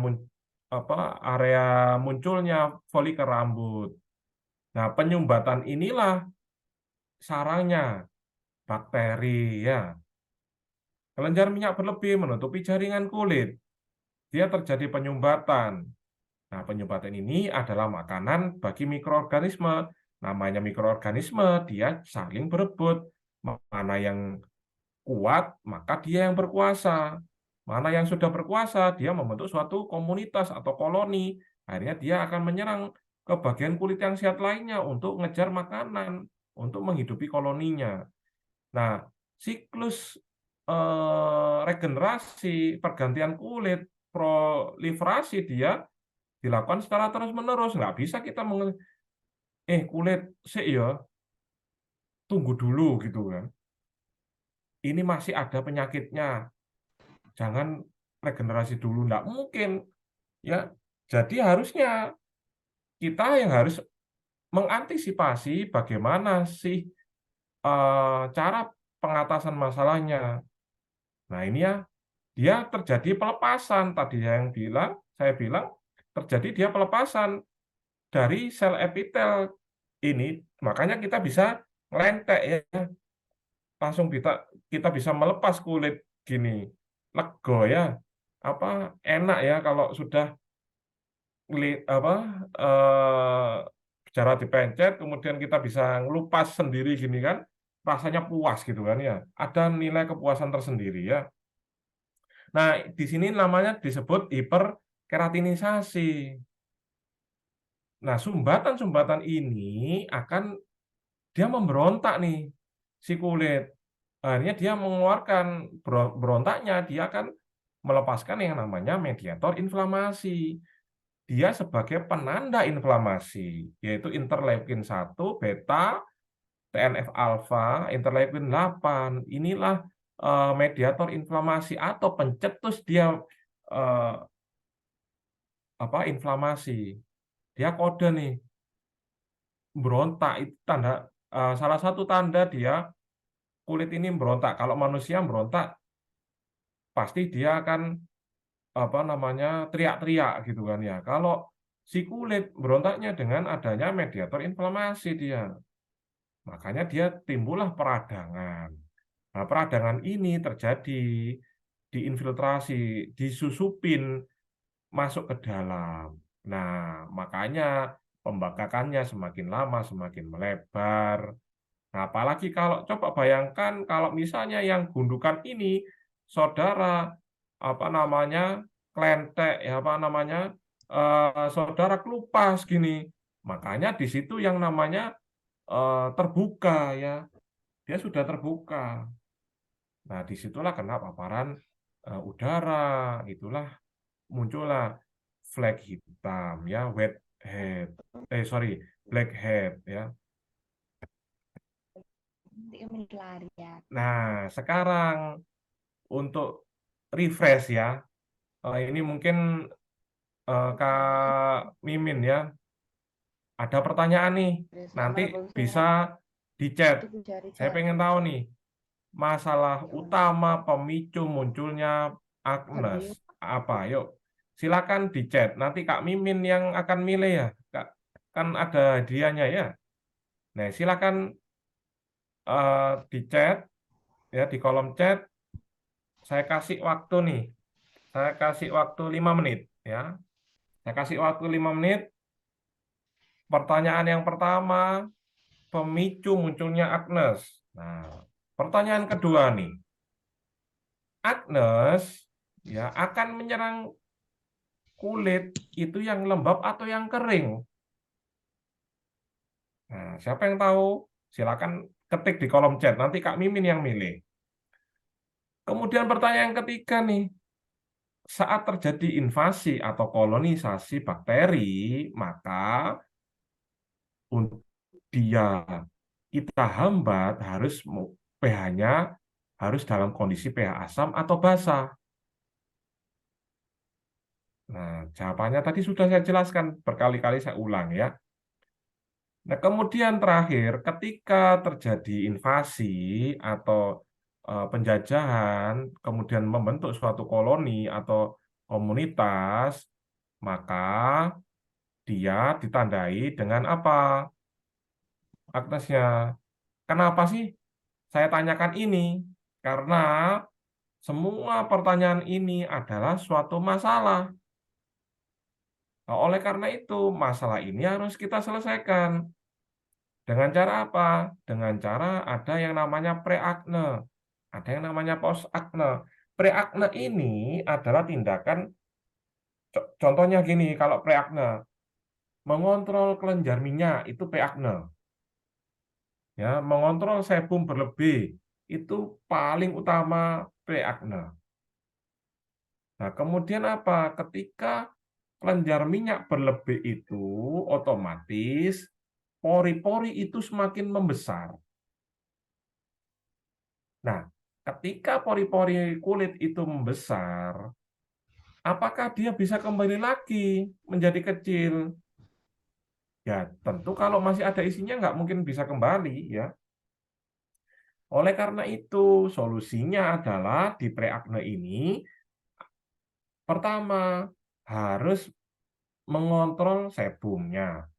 area munculnya folikel rambut. Nah, penyumbatan inilah sarangnya bakteri ya. Kelenjar minyak berlebih menutupi jaringan kulit. Dia terjadi penyumbatan. Nah, penyumbatan ini adalah makanan bagi mikroorganisme. Namanya mikroorganisme, dia saling berebut. Mana yang kuat, maka dia yang berkuasa. Mana yang sudah berkuasa, dia membentuk suatu komunitas atau koloni. Akhirnya dia akan menyerang ke bagian kulit yang sehat lainnya untuk ngejar makanan, untuk menghidupi koloninya. Nah, siklus regenerasi, pergantian kulit, proliferasi dia dilakukan secara terus-menerus. Nggak bisa kita kulit sih ya, tunggu dulu gitu kan. Ini masih ada penyakitnya, jangan regenerasi dulu, nggak mungkin ya. Jadi harusnya kita yang harus mengantisipasi bagaimana sih cara pengatasan masalahnya. Nah, ini ya, dia terjadi pelepasan tadi saya bilang terjadi dia pelepasan dari sel epitel ini, makanya kita bisa ngelentek ya, langsung kita bisa melepas kulit gini, lego ya, enak ya kalau sudah cara dipencet, kemudian kita bisa ngelupas sendiri gini kan, rasanya puas gitu kan ya, ada nilai kepuasan tersendiri ya. Nah, di sini namanya disebut hiperkeratinisasi. Nah, sumbatan-sumbatan ini dia memberontak nih, si kulit. Akhirnya dia mengeluarkan berontaknya, dia akan melepaskan yang namanya mediator inflamasi. Dia sebagai penanda inflamasi, yaitu interleukin 1, beta, TNF alfa, interleukin 8. Inilah mediator inflamasi atau pencetus dia inflamasi. Dia kode nih, berontak itu salah satu tanda dia kulit ini berontak. Kalau manusia berontak, pasti dia akan teriak-teriak gitu kan ya. Kalau si kulit berontaknya dengan adanya mediator inflamasi dia. Makanya dia timbullah peradangan. Nah, peradangan ini terjadi diinfiltrasi, disusupin masuk ke dalam. Nah, makanya pembengkakannya semakin lama semakin melebar. Nah, apalagi kalau coba bayangkan kalau misalnya yang gundukan ini saudara apa namanya klentek ya apa namanya saudara kelupas gini. Makanya di situ yang namanya terbuka ya. Dia sudah terbuka. Nah, disitulah kena paparan udara, itulah muncullah flag hitam ya, wet head. Sorry, black head ya. Nah, sekarang untuk refresh ya. Ini mungkin Kak Mimin ya. Ada pertanyaan nih. Nanti bisa di chat. Saya pengen tahu nih, masalah utama pemicu munculnya Agnes apa? Yuk, silakan di chat. Nanti Kak Mimin yang akan milih ya. Kak, kan ada hadiahnya ya. Nah, silakan di chat ya di kolom chat. Saya kasih waktu nih. Saya kasih waktu 5 menit ya. Saya kasih waktu 5 menit. Pertanyaan yang pertama, pemicu munculnya Agnes. Nah, pertanyaan kedua nih. Agnes ya akan menyerang kulit itu yang lembab atau yang kering? Nah, siapa yang tahu? Silakan ketik di kolom chat. Nanti Kak Mimin yang milih. Kemudian pertanyaan ketiga nih. Saat terjadi invasi atau kolonisasi bakteri, maka untuk dia kita hambat harus pH-nya harus dalam kondisi pH asam atau basah. Nah, jawabannya tadi sudah saya jelaskan, berkali-kali saya ulang ya. Nah, kemudian terakhir, ketika terjadi invasi atau penjajahan, kemudian membentuk suatu koloni atau komunitas, maka dia ditandai dengan apa? Agnesnya. Kenapa sih saya tanyakan ini? Karena semua pertanyaan ini adalah suatu masalah. Nah, oleh karena itu, masalah ini harus kita selesaikan. Dengan cara apa? Dengan cara ada yang namanya preakne. Ada yang namanya postakne. Preakne ini adalah tindakan, contohnya gini, kalau preakne, mengontrol kelenjar minyak, itu preakne. Ya, mengontrol sebum berlebih, itu paling utama preakne. Nah, kemudian apa? Ketika kelenjar minyak berlebih itu, otomatis pori-pori itu semakin membesar. Nah, ketika pori-pori kulit itu membesar, apakah dia bisa kembali lagi menjadi kecil? Ya, tentu kalau masih ada isinya nggak mungkin bisa kembali, ya. Oleh karena itu, solusinya adalah di preakne ini, pertama, harus mengontrol sebumnya.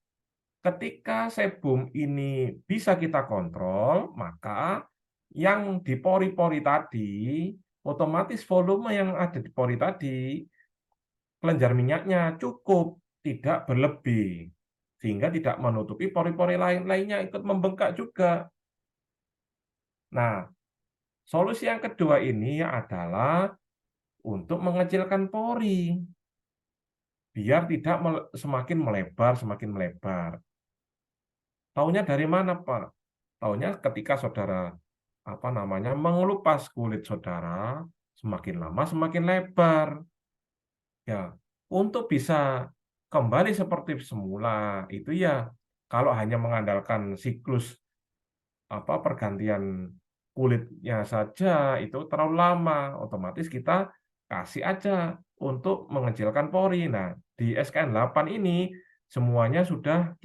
Ketika sebum ini bisa kita kontrol, maka yang di pori-pori tadi, otomatis volume yang ada di pori tadi, kelenjar minyaknya cukup, tidak berlebih, sehingga tidak menutupi pori-pori lainnya ikut membengkak juga. Nah, solusi yang kedua ini adalah untuk mengecilkan pori, biar tidak semakin melebar. Taunya dari mana, Pak? Taunya ketika saudara mengelupas kulit saudara, semakin lama semakin lebar. Ya, untuk bisa kembali seperti semula itu ya kalau hanya mengandalkan siklus pergantian kulitnya saja itu terlalu lama. Otomatis kita kasih aja untuk mengecilkan pori. Nah, di SKN 8 ini semuanya sudah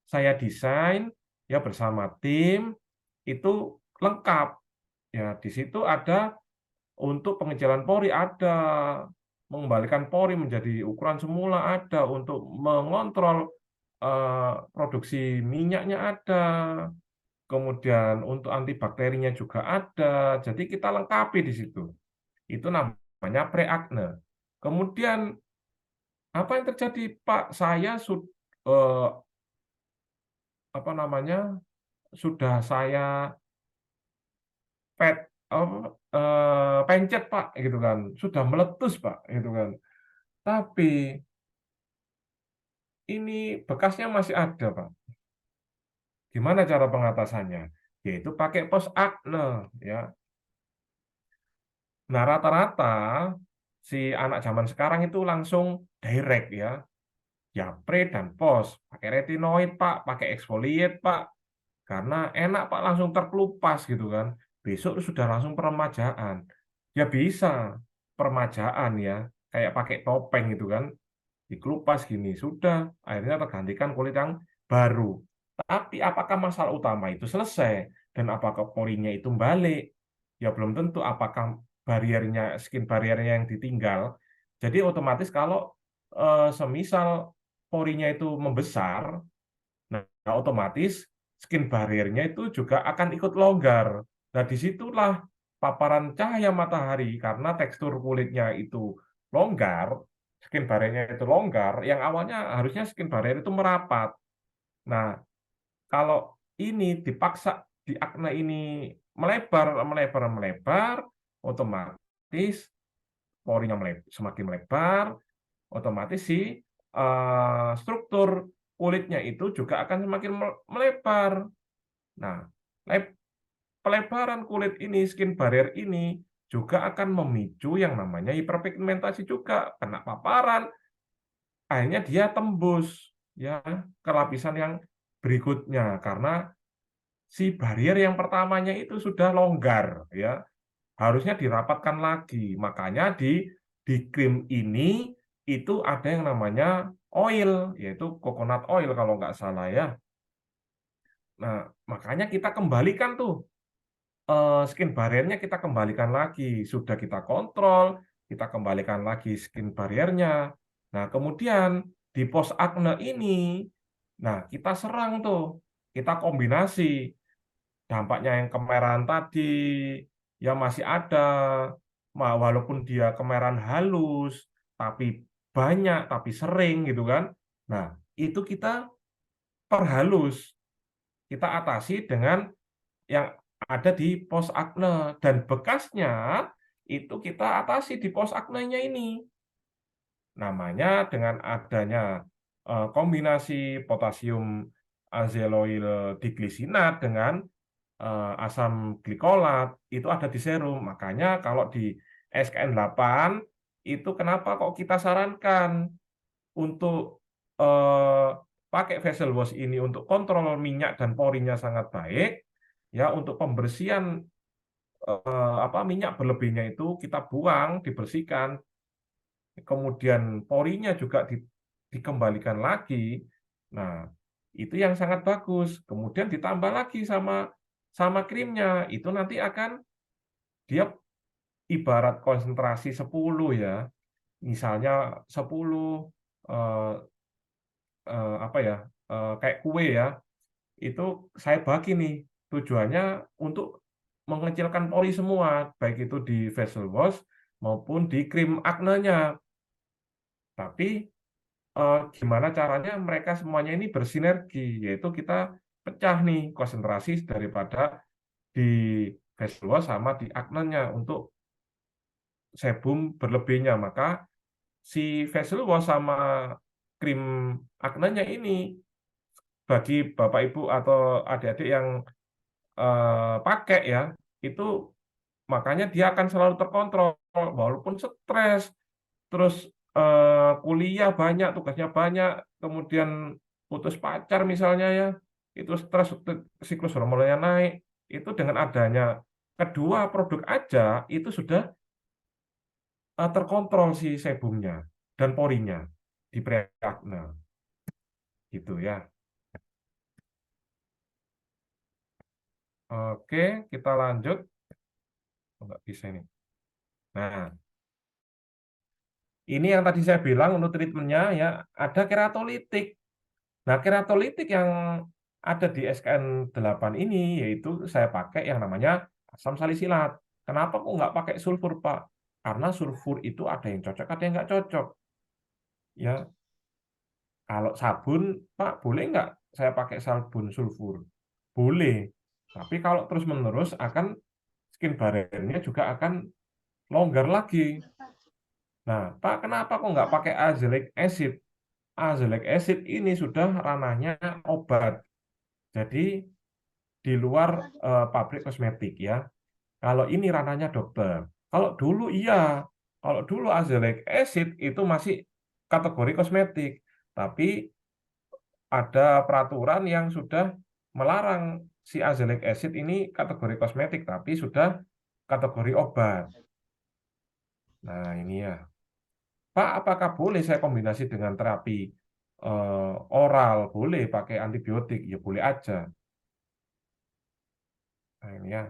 saya desain ya bersama tim itu lengkap. Ya, di situ ada untuk pengecilan pori ada, mengembalikan pori menjadi ukuran semula ada, untuk mengontrol produksi minyaknya ada, kemudian untuk antibakterinya juga ada. Jadi kita lengkapi di situ. Itu namanya preakne. Kemudian apa yang terjadi, Pak? Saya sudah saya pencet Pak, gitu kan, sudah meletus Pak, gitu kan. Tapi ini bekasnya masih ada Pak. Gimana cara pengatasannya? Yaitu pakai pos akne, ya. Nah, rata-rata si anak zaman sekarang itu langsung direct ya. Ya pre dan post, pakai retinoid Pak, pakai exfoliate Pak. Karena enak Pak, langsung terkelupas gitu kan. Besok sudah langsung peremajaan. Ya bisa peremajaan ya, kayak pakai topeng gitu kan. Dikelupas gini, sudah akhirnya tergantikan kulit yang baru. Tapi apakah masalah utama itu selesai dan apakah porinya itu balik? Ya belum tentu. Apakah skin barriernya yang ditinggal? Jadi otomatis kalau semisal porinya itu membesar, nah otomatis skin barriernya itu juga akan ikut longgar. Nah disitulah paparan cahaya matahari karena tekstur kulitnya itu longgar, skin barriernya itu longgar, yang awalnya harusnya skin barrier itu merapat. Nah, kalau ini dipaksa di akne ini melebar, otomatis porinya semakin melebar, otomatis si struktur kulitnya itu juga akan semakin melebar. Nah, pelebaran kulit ini, skin barrier ini juga akan memicu yang namanya hiperpigmentasi juga, kena paparan, akhirnya dia tembus ya ke lapisan yang berikutnya karena si barrier yang pertamanya itu sudah longgar ya, harusnya dirapatkan lagi. Makanya di krim ini itu ada yang namanya oil, yaitu coconut oil kalau nggak salah ya. Nah, makanya kita kembalikan tuh skin barriernya, kita kembalikan lagi. Sudah kita kontrol, kita kembalikan lagi skin barriernya. Nah, kemudian di post acne ini, nah kita serang tuh, kita kombinasi dampaknya yang kemerahan tadi, ya masih ada, walaupun dia kemerahan halus, tapi banyak, tapi sering gitu kan. Nah, itu kita perhalus, kita atasi dengan yang ada di post acne, dan bekasnya itu kita atasi di post acne-nya ini. Namanya dengan adanya kombinasi potasium azeloyl diglisinat dengan asam glikolat itu ada di serum. Makanya kalau di SKN 8 itu kenapa kok kita sarankan untuk pakai facial wash ini untuk kontrol minyak dan porinya sangat baik ya, untuk pembersihan minyak berlebihnya itu kita buang, dibersihkan, kemudian porinya juga dikembalikan lagi. Nah, itu yang sangat bagus. Kemudian ditambah lagi sama krimnya, itu nanti akan dia ibarat konsentrasi 10 ya. Misalnya 10 kayak kue ya. Itu saya bagi nih, tujuannya untuk mengecilkan pori semua, baik itu di facial wash maupun di krim aknenya. Tapi gimana caranya mereka semuanya ini bersinergi, yaitu kita pecah nih konsentrasi daripada di facial wash sama di aknenya untuk sebum berlebihnya. Maka si facial wash sama krim aknenya ini bagi Bapak Ibu atau adik-adik yang pakai ya, itu makanya dia akan selalu terkontrol walaupun stres, terus kuliah banyak, tugasnya banyak, kemudian putus pacar misalnya ya, itu stres, siklus hormonnya naik, itu dengan adanya kedua produk aja itu sudah terkontrol si sebumnya dan porinya di pre-acne gitu ya. Oke, kita lanjut. Nggak bisa ini. Nah, ini yang tadi saya bilang untuk treatmentnya ya, ada keratolitik. Nah, keratolitik yang ada di SKN 8 ini, yaitu saya pakai yang namanya asam salisilat. Kenapa kok nggak pakai sulfur, Pak? Karena sulfur itu ada yang cocok, ada yang nggak cocok. Ya, kalau sabun, Pak, boleh nggak saya pakai sabun sulfur? boleh. Tapi kalau terus-menerus skin barrier-nya juga akan longgar lagi. Nah, Pak, kenapa kok nggak pakai azelaic acid? Azelaic acid ini sudah ranahnya obat. Jadi di luar pabrik kosmetik ya. Kalau ini ranahnya dokter. Kalau dulu azelaic acid itu masih kategori kosmetik, tapi ada peraturan yang sudah melarang si azelaic acid ini kategori kosmetik, tapi sudah kategori obat. Nah, ini ya. Pak, apakah boleh saya kombinasi dengan terapi oral? Boleh pakai antibiotik? Ya boleh aja. Nah, ini ya.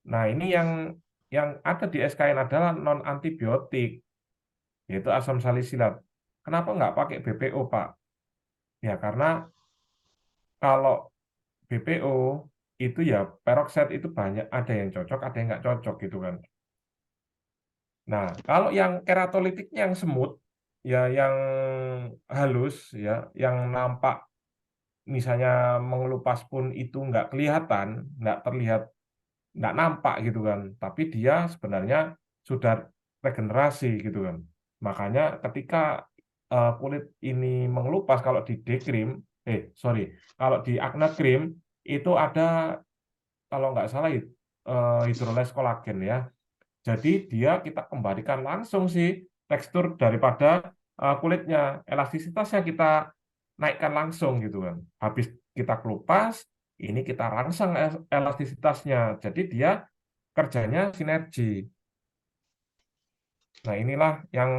Nah, ini yang ada di SKN adalah non antibiotik, yaitu asam salisilat. Kenapa nggak pakai BPO, Pak? Ya karena kalau BPO itu ya peroxide itu banyak, ada yang cocok, ada yang nggak cocok gitu kan. Nah, kalau yang keratolitiknya yang semut, ya yang halus, ya yang nampak misalnya mengelupas pun itu nggak kelihatan, nggak terlihat, nggak nampak gitu kan. Tapi dia sebenarnya sudah regenerasi gitu kan. Makanya ketika kulit ini mengelupas kalau di D-cream, kalau di acne cream itu ada kalau nggak salah hidrolysis kolagen ya. Jadi kita kembalikan langsung sih tekstur daripada kulitnya, elastisitasnya kita naikkan langsung gitu kan. Habis kita kelupas, ini kita rangsang elastisitasnya. Jadi dia kerjanya sinergi. Nah, inilah yang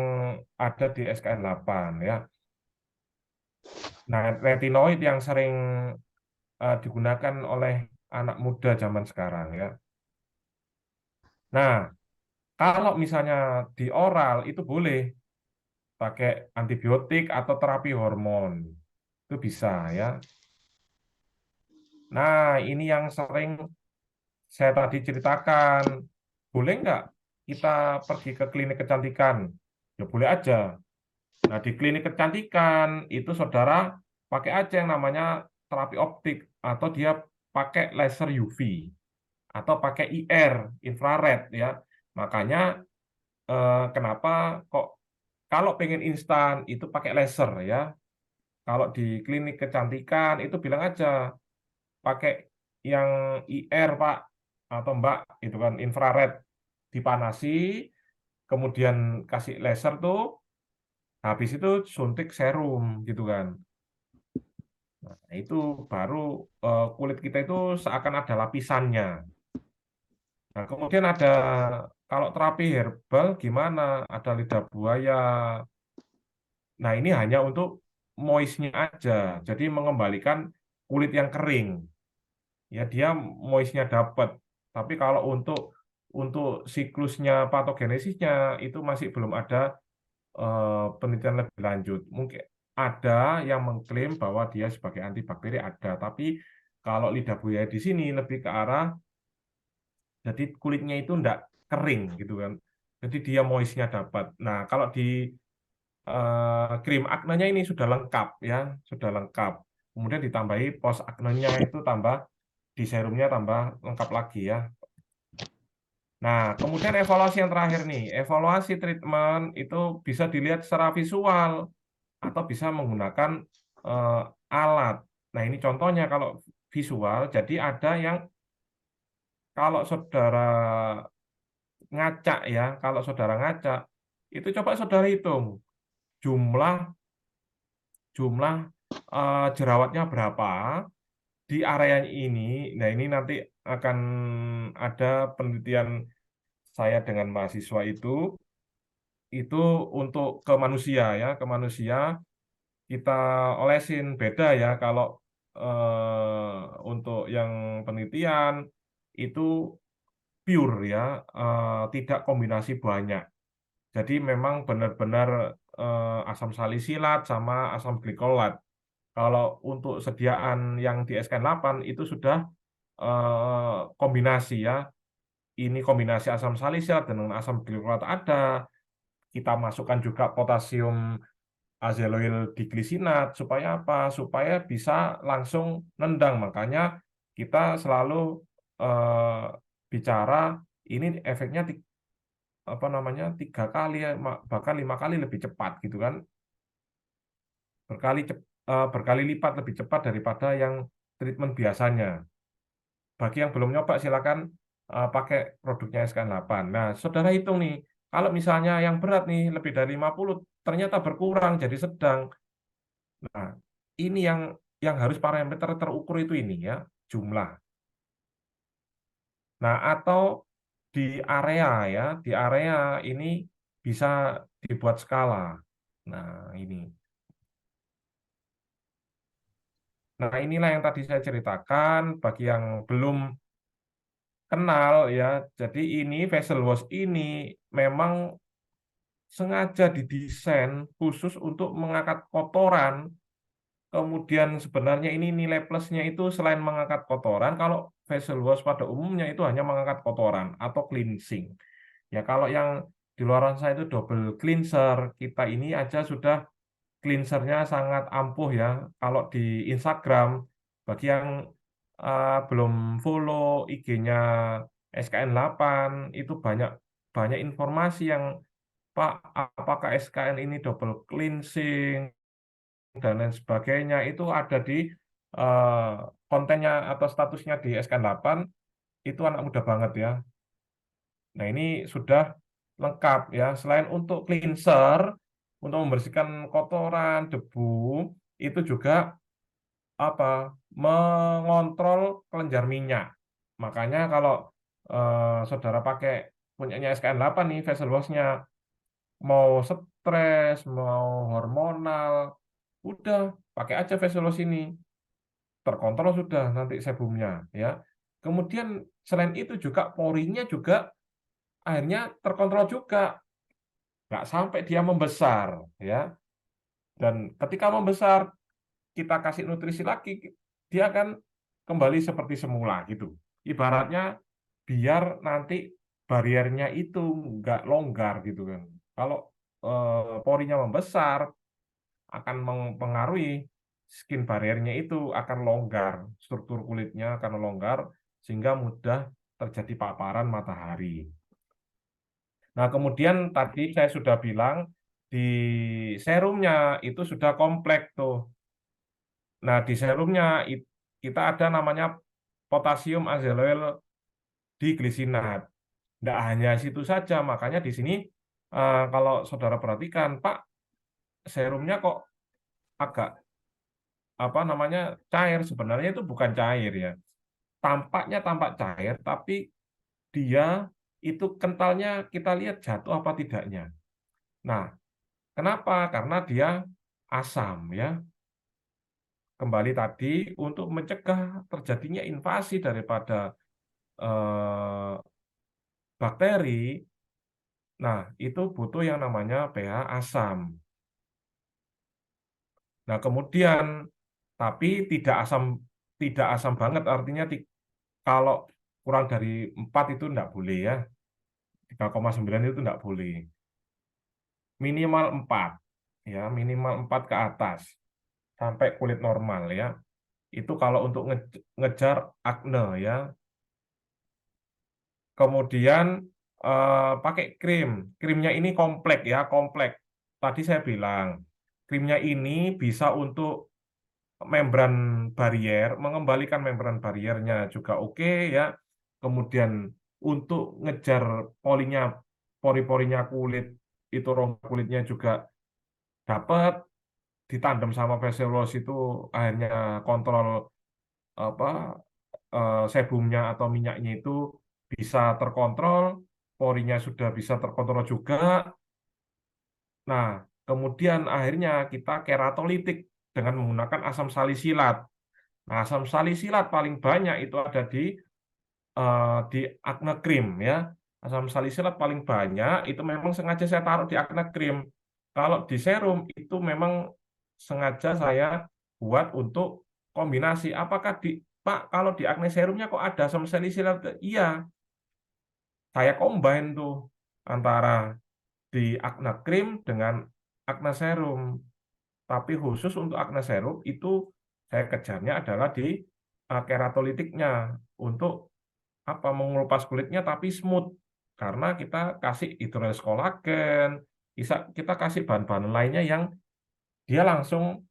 ada di SKN 8 ya. Nah, retinoid yang sering digunakan oleh anak muda zaman sekarang ya. Nah, kalau misalnya di oral itu boleh pakai antibiotik atau terapi hormon. Itu bisa ya. Nah, ini yang sering saya tadi ceritakan. Boleh nggak kita pergi ke klinik kecantikan? Ya boleh aja. Nah, di klinik kecantikan itu saudara pakai aja yang namanya terapi optik atau dia pakai laser UV atau pakai IR, infrared ya. Makanya kenapa kok kalau pengen instan itu pakai laser ya. Kalau di klinik kecantikan itu bilang aja pakai yang IR Pak atau Mbak itu kan infrared dipanasi kemudian kasih laser tuh habis itu suntik serum gitu kan. Nah, itu baru kulit kita itu seakan ada lapisannya. Nah, kemudian ada kalau terapi herbal gimana? Ada lidah buaya. Nah, ini hanya untuk moistnya aja. Jadi mengembalikan kulit yang kering. Ya, dia moistnya dapat. Tapi kalau untuk siklusnya patogenesisnya itu masih belum ada penelitian lebih lanjut. Mungkin ada yang mengklaim bahwa dia sebagai antibakteri ada, tapi kalau lidah buaya di sini lebih ke arah jadi kulitnya itu enggak kering gitu kan. Jadi dia moistnya dapat. Nah, kalau di krim aknenya ini sudah lengkap ya, sudah lengkap. Kemudian ditambahi post aknenya itu tambah di serumnya tambah lengkap lagi ya. Nah, kemudian evaluasi yang terakhir nih, evaluasi treatment itu bisa dilihat secara visual atau bisa menggunakan alat. Nah, ini contohnya kalau visual, jadi ada yang kalau saudara ngacak ya, kalau saudara ngacak, itu coba saudara hitung jumlah jumlah jerawatnya berapa di area ini. Nah, ini nanti akan ada penelitian saya dengan mahasiswa itu untuk ke manusia ya, ke manusia kita olesin beda ya kalau untuk yang penelitian itu pure ya, tidak kombinasi banyak. Jadi memang benar-benar asam salisilat sama asam glikolat. Kalau untuk sediaan yang di SK8 itu sudah kombinasi ya. Ini kombinasi asam salisilat dengan asam glikolat ada. Kita masukkan juga potasium azeloyl diglisinat supaya apa? Supaya bisa langsung nendang. Makanya kita selalu bicara ini efeknya apa namanya 3 kali bahkan 5 kali lebih cepat gitu kan, berkali lipat lebih cepat daripada yang treatment biasanya. Bagi yang belum nyoba silakan pakai produknya SKN8. Nah, saudara hitung nih, kalau misalnya yang berat nih lebih dari 50 ternyata berkurang jadi sedang. Nah, ini yang harus parameter terukur itu ini ya, jumlah. Nah, atau di area ini bisa dibuat skala. Nah, ini. Nah, inilah yang tadi saya ceritakan bagi yang belum kenal ya. Jadi ini vessel wash ini memang sengaja didesain khusus untuk mengangkat kotoran. Kemudian sebenarnya ini nilai plusnya itu selain mengangkat kotoran, kalau vessel wash pada umumnya itu hanya mengangkat kotoran atau cleansing. Ya kalau yang di luaran saya itu double cleanser, kita ini aja sudah cleansernya sangat ampuh ya. Kalau di Instagram, bagi yang belum follow IG-nya SKN8, itu banyak banyak informasi yang Pak, apakah SKN ini double cleansing dan lain sebagainya itu ada di kontennya atau statusnya di SKN8 itu anak muda banget ya. Nah ini sudah lengkap ya. Selain untuk cleanser, untuk membersihkan kotoran, debu, itu juga apa mengontrol kelenjar minyak. Makanya kalau saudara pakai punyanya SKN8 nih vessel wash-nya mau stres, mau hormonal, udah pakai aja vessel wash ini. Terkontrol sudah nanti sebumnya ya. Kemudian selain itu juga porinya juga akhirnya terkontrol juga. Nggak sampai dia membesar ya. Dan ketika membesar kita kasih nutrisi lagi, dia akan kembali seperti semula gitu. Ibaratnya biar nanti bariernya itu nggak longgar gitu kan. Kalau porinya membesar akan mempengaruhi skin barriernya itu akan longgar, struktur kulitnya akan longgar sehingga mudah terjadi paparan matahari. Nah, kemudian tadi saya sudah bilang di serumnya itu sudah kompleks tuh. Nah, di serumnya kita ada namanya potasium azeloyl diglisinat. Tidak hanya situ saja, makanya di sini kalau saudara perhatikan, Pak, serumnya kok agak apa namanya cair, sebenarnya itu bukan cair ya. Tampaknya tampak cair, tapi dia itu kentalnya kita lihat jatuh apa tidaknya. Nah, kenapa? Karena dia asam ya. Kembali tadi untuk mencegah terjadinya invasi daripada bakteri. Nah, itu butuh yang namanya pH asam. Nah, kemudian tapi tidak asam banget artinya kalau kurang dari 4 itu enggak boleh ya. 3,9 itu enggak boleh. Minimal 4 ya, minimal 4 ke atas sampai kulit normal ya. Itu kalau untuk ngejar akne ya. Kemudian pakai krim. Krimnya ini kompleks ya, kompleks. Tadi saya bilang, krimnya ini bisa untuk membran barrier, mengembalikan membran barriernya juga oke ya. Kemudian untuk ngejar pori-porinya kulit, itu rongga kulitnya juga dapat ditandem sama facial wash itu akhirnya kontrol apa sebumnya atau minyaknya itu bisa terkontrol, porinya sudah bisa terkontrol juga. Nah, kemudian akhirnya kita keratolitik dengan menggunakan asam salisilat. Nah, asam salisilat paling banyak itu ada di acne cream ya. Asam salisilat paling banyak itu memang sengaja saya taruh di acne cream. Kalau di serum itu memang sengaja saya buat untuk kombinasi. Apakah Pak, kalau di acne serumnya kok ada asam salisilat? Iya, saya combine tuh antara di acne cream dengan acne serum. Tapi khusus untuk acne serum itu saya kejarnya adalah di keratolitiknya untuk mengelupas kulitnya tapi smooth, karena kita kasih hidrolase kolagen, kita kasih bahan-bahan lainnya yang dia langsung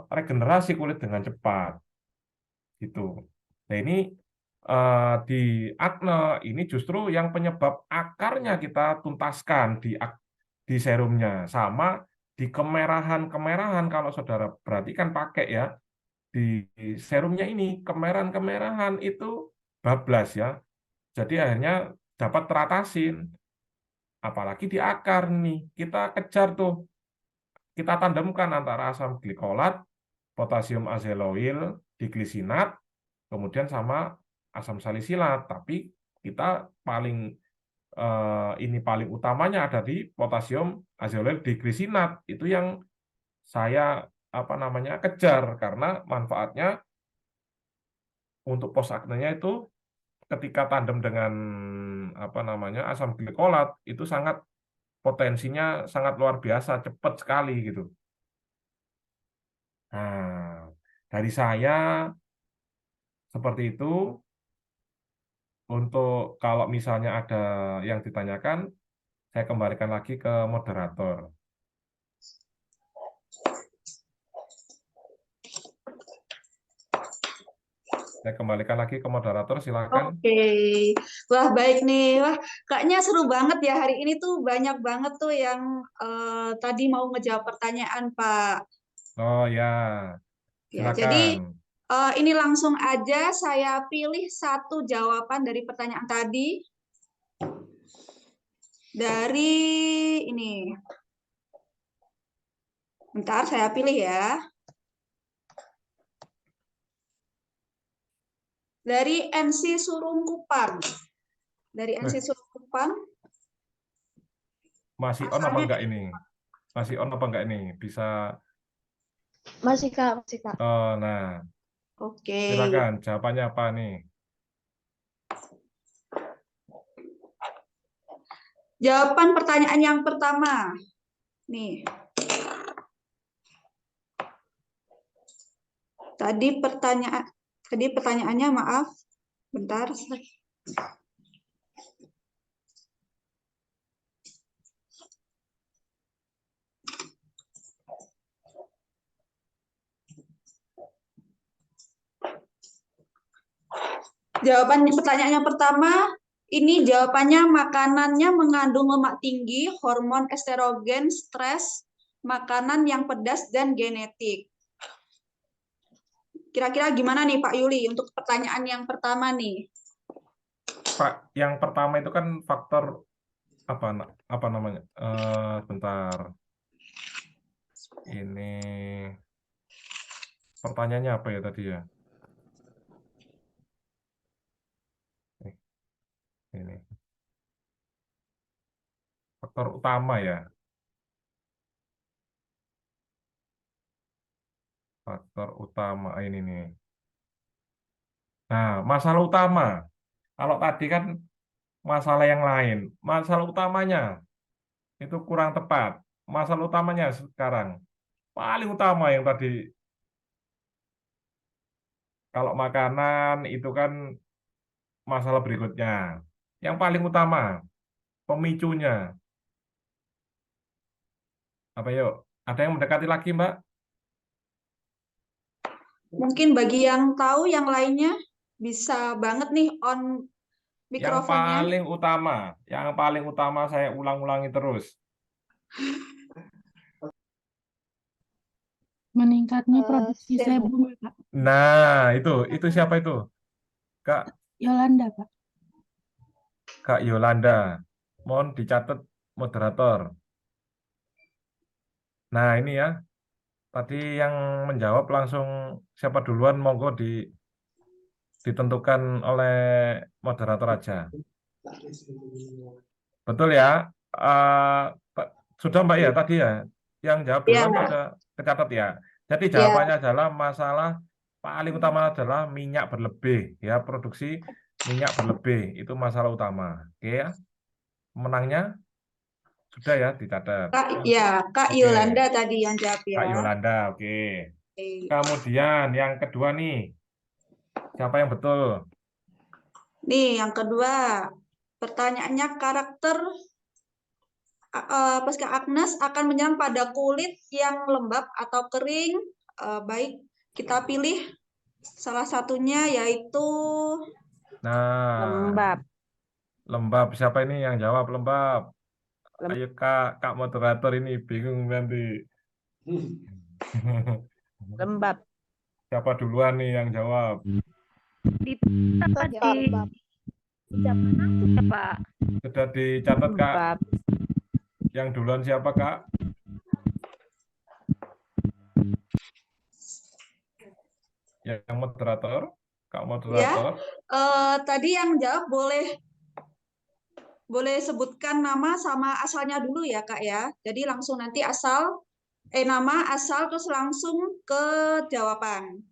regenerasi kulit dengan cepat gitu. Nah ini di akne ini justru yang penyebab akarnya kita tuntaskan di serumnya, sama di kemerahan-kemerahan. Kalau saudara perhatikan pakai ya, di serumnya ini kemerahan-kemerahan itu bablas ya, jadi akhirnya dapat teratasin. Apalagi di akar nih, kita kejar tuh, kita tandemkan antara asam glikolat, potasium azeloil, diglisinat, kemudian sama asam salisilat. Tapi kita paling paling utamanya ada di potasium azeloil diglisinat. Itu yang saya kejar, karena manfaatnya untuk post aknenya itu ketika tandem dengan asam glikolat itu potensinya sangat luar biasa, cepat sekali gitu. Nah, dari saya seperti itu. Untuk kalau misalnya ada yang ditanyakan, saya kembalikan lagi ke moderator. Saya kembalikan lagi ke moderator, silakan. Oke, wah baik nih, wah kayaknya seru banget ya hari ini tuh, banyak banget tuh yang tadi mau ngejawab pertanyaan Pak. Oh ya, Ya, jadi silakan. ini langsung aja saya pilih satu jawaban dari pertanyaan tadi. Dari ini. Bentar, saya pilih ya. Dari NC Surungkupan. Dari NC Surungkupan. Masih on apa enggak ini? Masih on apa enggak ini? Bisa. Masih Kak, masih Kak. Oh, nah, Oke. silakan. Jawabannya apa nih? Jawaban pertanyaan yang pertama. Nih. Tadi pertanyaannya, maaf. Bentar. Jawaban pertanyaan yang pertama, ini jawabannya makanannya mengandung lemak tinggi, hormon estrogen, stres, makanan yang pedas, dan genetik. Kira-kira gimana nih Pak Yuli untuk pertanyaan yang pertama nih? Pak, yang pertama itu kan faktor apa namanya? Bentar. Ini pertanyaannya apa ya tadi ya? Ini faktor utama ya. Faktor utama ini nih. Nah, masalah utama. Kalau tadi kan masalah yang lain. Masalah utamanya itu kurang tepat. Masalah utamanya sekarang paling utama yang tadi. Kalau makanan itu kan masalah berikutnya. Yang paling utama pemicunya. Apa yuk? Ada yang mendekati lagi, Mbak? Mungkin bagi yang tahu yang lainnya bisa banget nih on mikrofonnya. Yang paling utama saya ulang-ulangi terus. Meningkatnya produksi sebum, Pak. Nah, itu siapa itu? Kak Yolanda, Pak. Kak Yolanda. Mohon dicatat moderator. Nah, ini ya. Tadi yang menjawab langsung siapa duluan, monggo ditentukan oleh moderator aja. Betul ya? Sudah Mbak ya tadi ya? Yang jawab duluan sudah tercatat ya? Jadi jawabannya adalah masalah paling utama adalah minyak berlebih ya, produksi minyak berlebih itu masalah utama. Oke ya? Menangnya sudah ya dicatat. Kak Yolanda tadi yang jawab ya. Kak Yolanda, oke. Kemudian yang kedua nih. Siapa yang betul? Nih, yang kedua. Pertanyaannya karakter Pasca Agnes akan menyerang pada kulit yang lembab atau kering. Baik, kita pilih salah satunya yaitu Nah, Lembab. lembab. Siapa ini yang jawab lembab? Lem- Ayo Kak moderator ini bingung nanti. Lembab. Siapa duluan nih yang jawab? Kak jawab lembab. Pak. Sudah dicatat Kak? Lembab. Yang duluan siapa Kak? Yang moderator? Kak ya. moderator? Tadi yang jawab boleh sebutkan nama sama asalnya dulu ya Kak ya. Jadi langsung nanti nama, asal, terus langsung ke jawaban.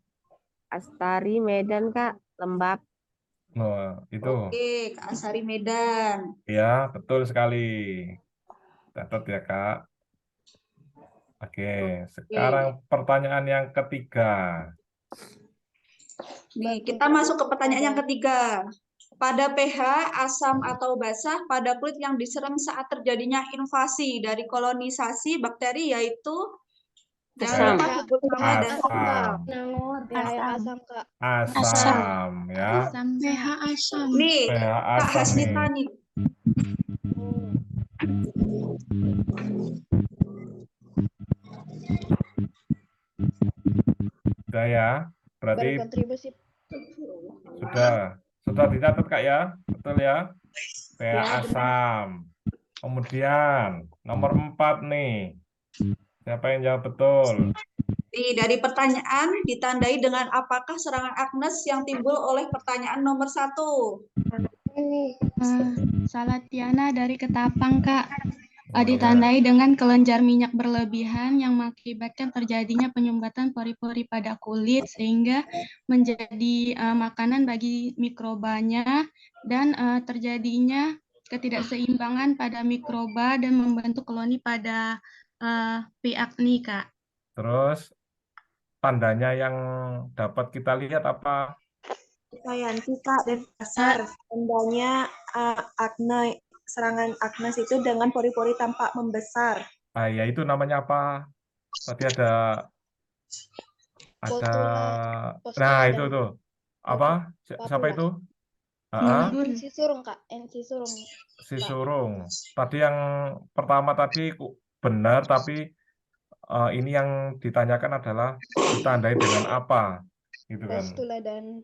Astari Medan, Kak. Lembab. Nah, itu. Oke, Kak Asari Medan. Ya, betul sekali. Catat ya Kak. Oke, sekarang pertanyaan yang ketiga. Nih, kita masuk ke pertanyaan yang ketiga. Pada pH asam atau basah pada kulit yang diserang saat terjadinya invasi dari kolonisasi bakteri yaitu jangan Asam. lupa sebut nama dan Asam. Nangor, yang asam Kak. Asam ya. pH asam. nih pH Kak asam Hasnita nih. nih. Sudah ya. Berarti Berkontribusi. sudah dicatat Kak ya. Betul ya. pH Ya, benar. asam. Kemudian nomor 4 nih. Siapa yang jawab betul? Dari pertanyaan ditandai dengan apakah serangan Agnes yang timbul oleh pertanyaan nomor 1. Ini. Salatiana dari Ketapang, Kak. Oh, Ditandai dengan kelenjar minyak berlebihan yang mengakibatkan terjadinya penyumbatan pori-pori pada kulit sehingga menjadi makanan bagi mikrobanya dan terjadinya ketidakseimbangan pada mikroba dan membentuk koloni pada P. acnes, Kak. Terus tandanya yang dapat kita lihat apa? Yanti Kak dan pasar tandanya acne serangan Agnes itu dengan pori-pori tampak membesar. Ah, ya itu namanya apa? Tadi ada Postula itu dan tuh. Apa? Siapa papula. itu? Ah, NC surung Kak, NC surung. si surung. Tadi yang pertama tadi benar, tapi ini yang ditanyakan adalah ditandai dengan apa, gitu kan? Postula dan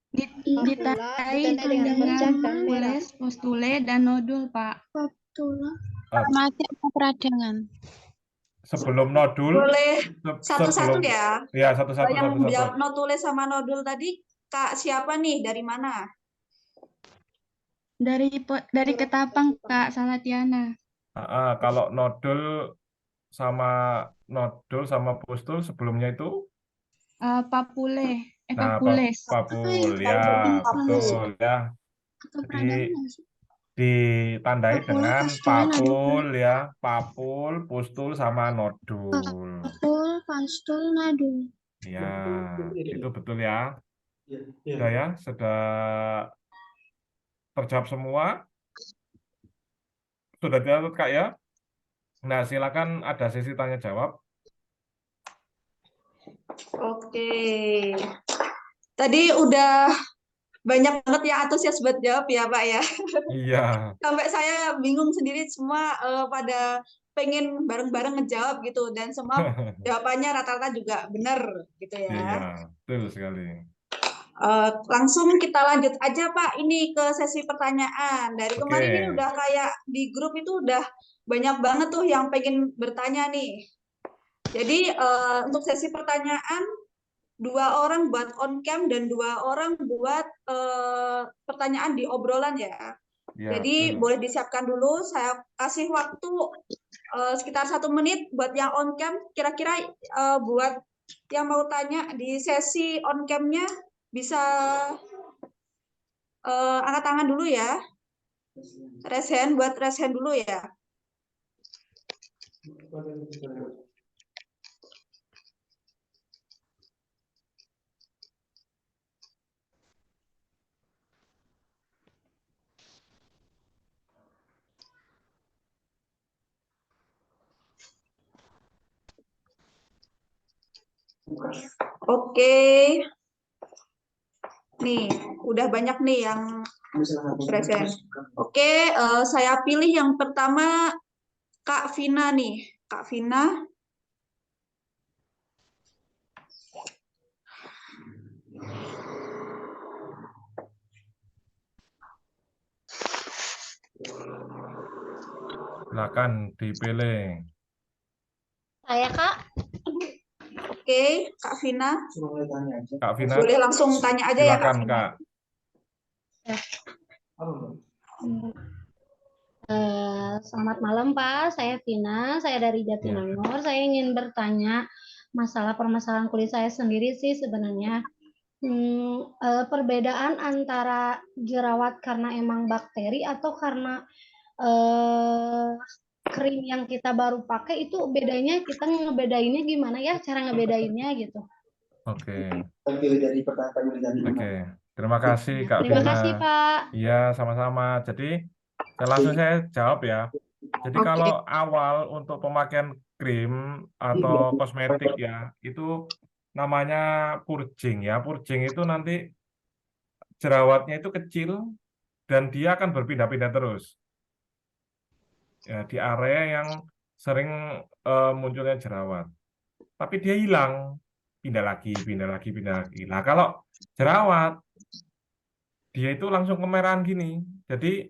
Ditandai dengan bercak dan merah. postule dan nodul, Pak. Mati apa peradangan? Sebelum nodul, Boleh satu-satu sebelum ya. ya satu-satu Yang satu-satu. jawab notules sama nodul tadi Kak siapa nih? Dari mana? Dari Ketapang, Kak Salatiana. Kalau nodul sama pustul sebelumnya itu, Papule, nah papules. papul ya betul ya. Jadi ditandai dengan papul ya, papul, pustul sama nodul. Pastul, nodul. Ya, itu betul ya. Sudah ya, sudah terjawab semua. Sudah dicatat Kak ya. Nah, silakan ada sesi tanya jawab. Oke. Tadi udah banyak banget yang antusias buat jawab ya Pak ya. Iya. Sampai saya bingung sendiri semua pada pengen bareng-bareng ngejawab gitu dan semua jawabannya rata-rata juga benar gitu ya. Iya, betul sekali. Langsung kita lanjut aja Pak ini ke sesi pertanyaan. Dari Oke. kemarin ini udah kayak di grup itu udah banyak banget tuh yang pengen bertanya nih. Jadi untuk sesi pertanyaan 2 orang buat on cam dan 2 orang buat pertanyaan di obrolan ya. Ya, Jadi betul. boleh disiapkan dulu. Saya kasih waktu sekitar 1 menit buat yang on cam. Kira-kira buat yang mau tanya di sesi on cam-nya bisa angkat tangan dulu ya. Raise hand, buat raise hand dulu ya. Oke. Nih, udah banyak nih yang present. Oke, saya pilih yang pertama Kak Vina nih. Kak Vina. Silakan dipilih. Saya Kak. Oke, Kak Vina. Kak Vina, Boleh langsung tanya aja ya Kak silakan Vina. Kak. Selamat malam Pak, saya Vina, saya dari Ya. Jatinangor. Saya ingin bertanya masalah permasalahan kulit saya sendiri sih sebenarnya. Perbedaan antara jerawat karena emang bakteri atau karena krim yang kita baru pakai itu bedanya, kita ngebedainnya gimana ya, cara ngebedainnya gitu. Oke. Oke. Terima kasih Kak Terima Vina. kasih Pak. Iya, sama-sama. Jadi, langsung saya jawab ya. Jadi Oke. kalau awal untuk pemakaian krim atau kosmetik ya, itu namanya purging ya. Purging itu nanti jerawatnya itu kecil dan dia akan berpindah-pindah terus. Ya, di area yang sering munculnya jerawat. Tapi dia hilang, pindah lagi, pindah lagi, pindah lagi. Nah, kalau jerawat, dia itu langsung kemerahan gini. Jadi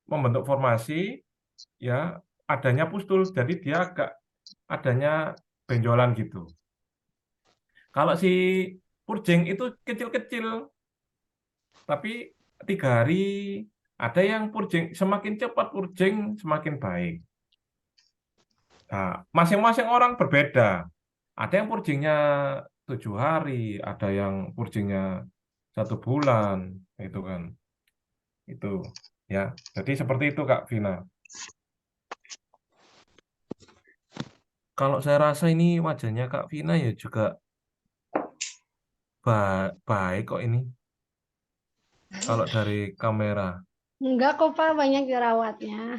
membentuk formasi, ya adanya pustul, jadi dia agak adanya benjolan gitu. Kalau si purging itu kecil-kecil, tapi 3 hari. Ada yang purging semakin cepat purging semakin baik. Nah, masing-masing orang berbeda. Ada yang purgingnya 7 hari, ada yang purgingnya 1 bulan, itu kan. Itu ya. Jadi seperti itu Kak Vina. Kalau saya rasa ini wajahnya Kak Vina ya juga baik kok ini. Kalau dari kamera, Enggak kok Pak, banyak jerawatnya.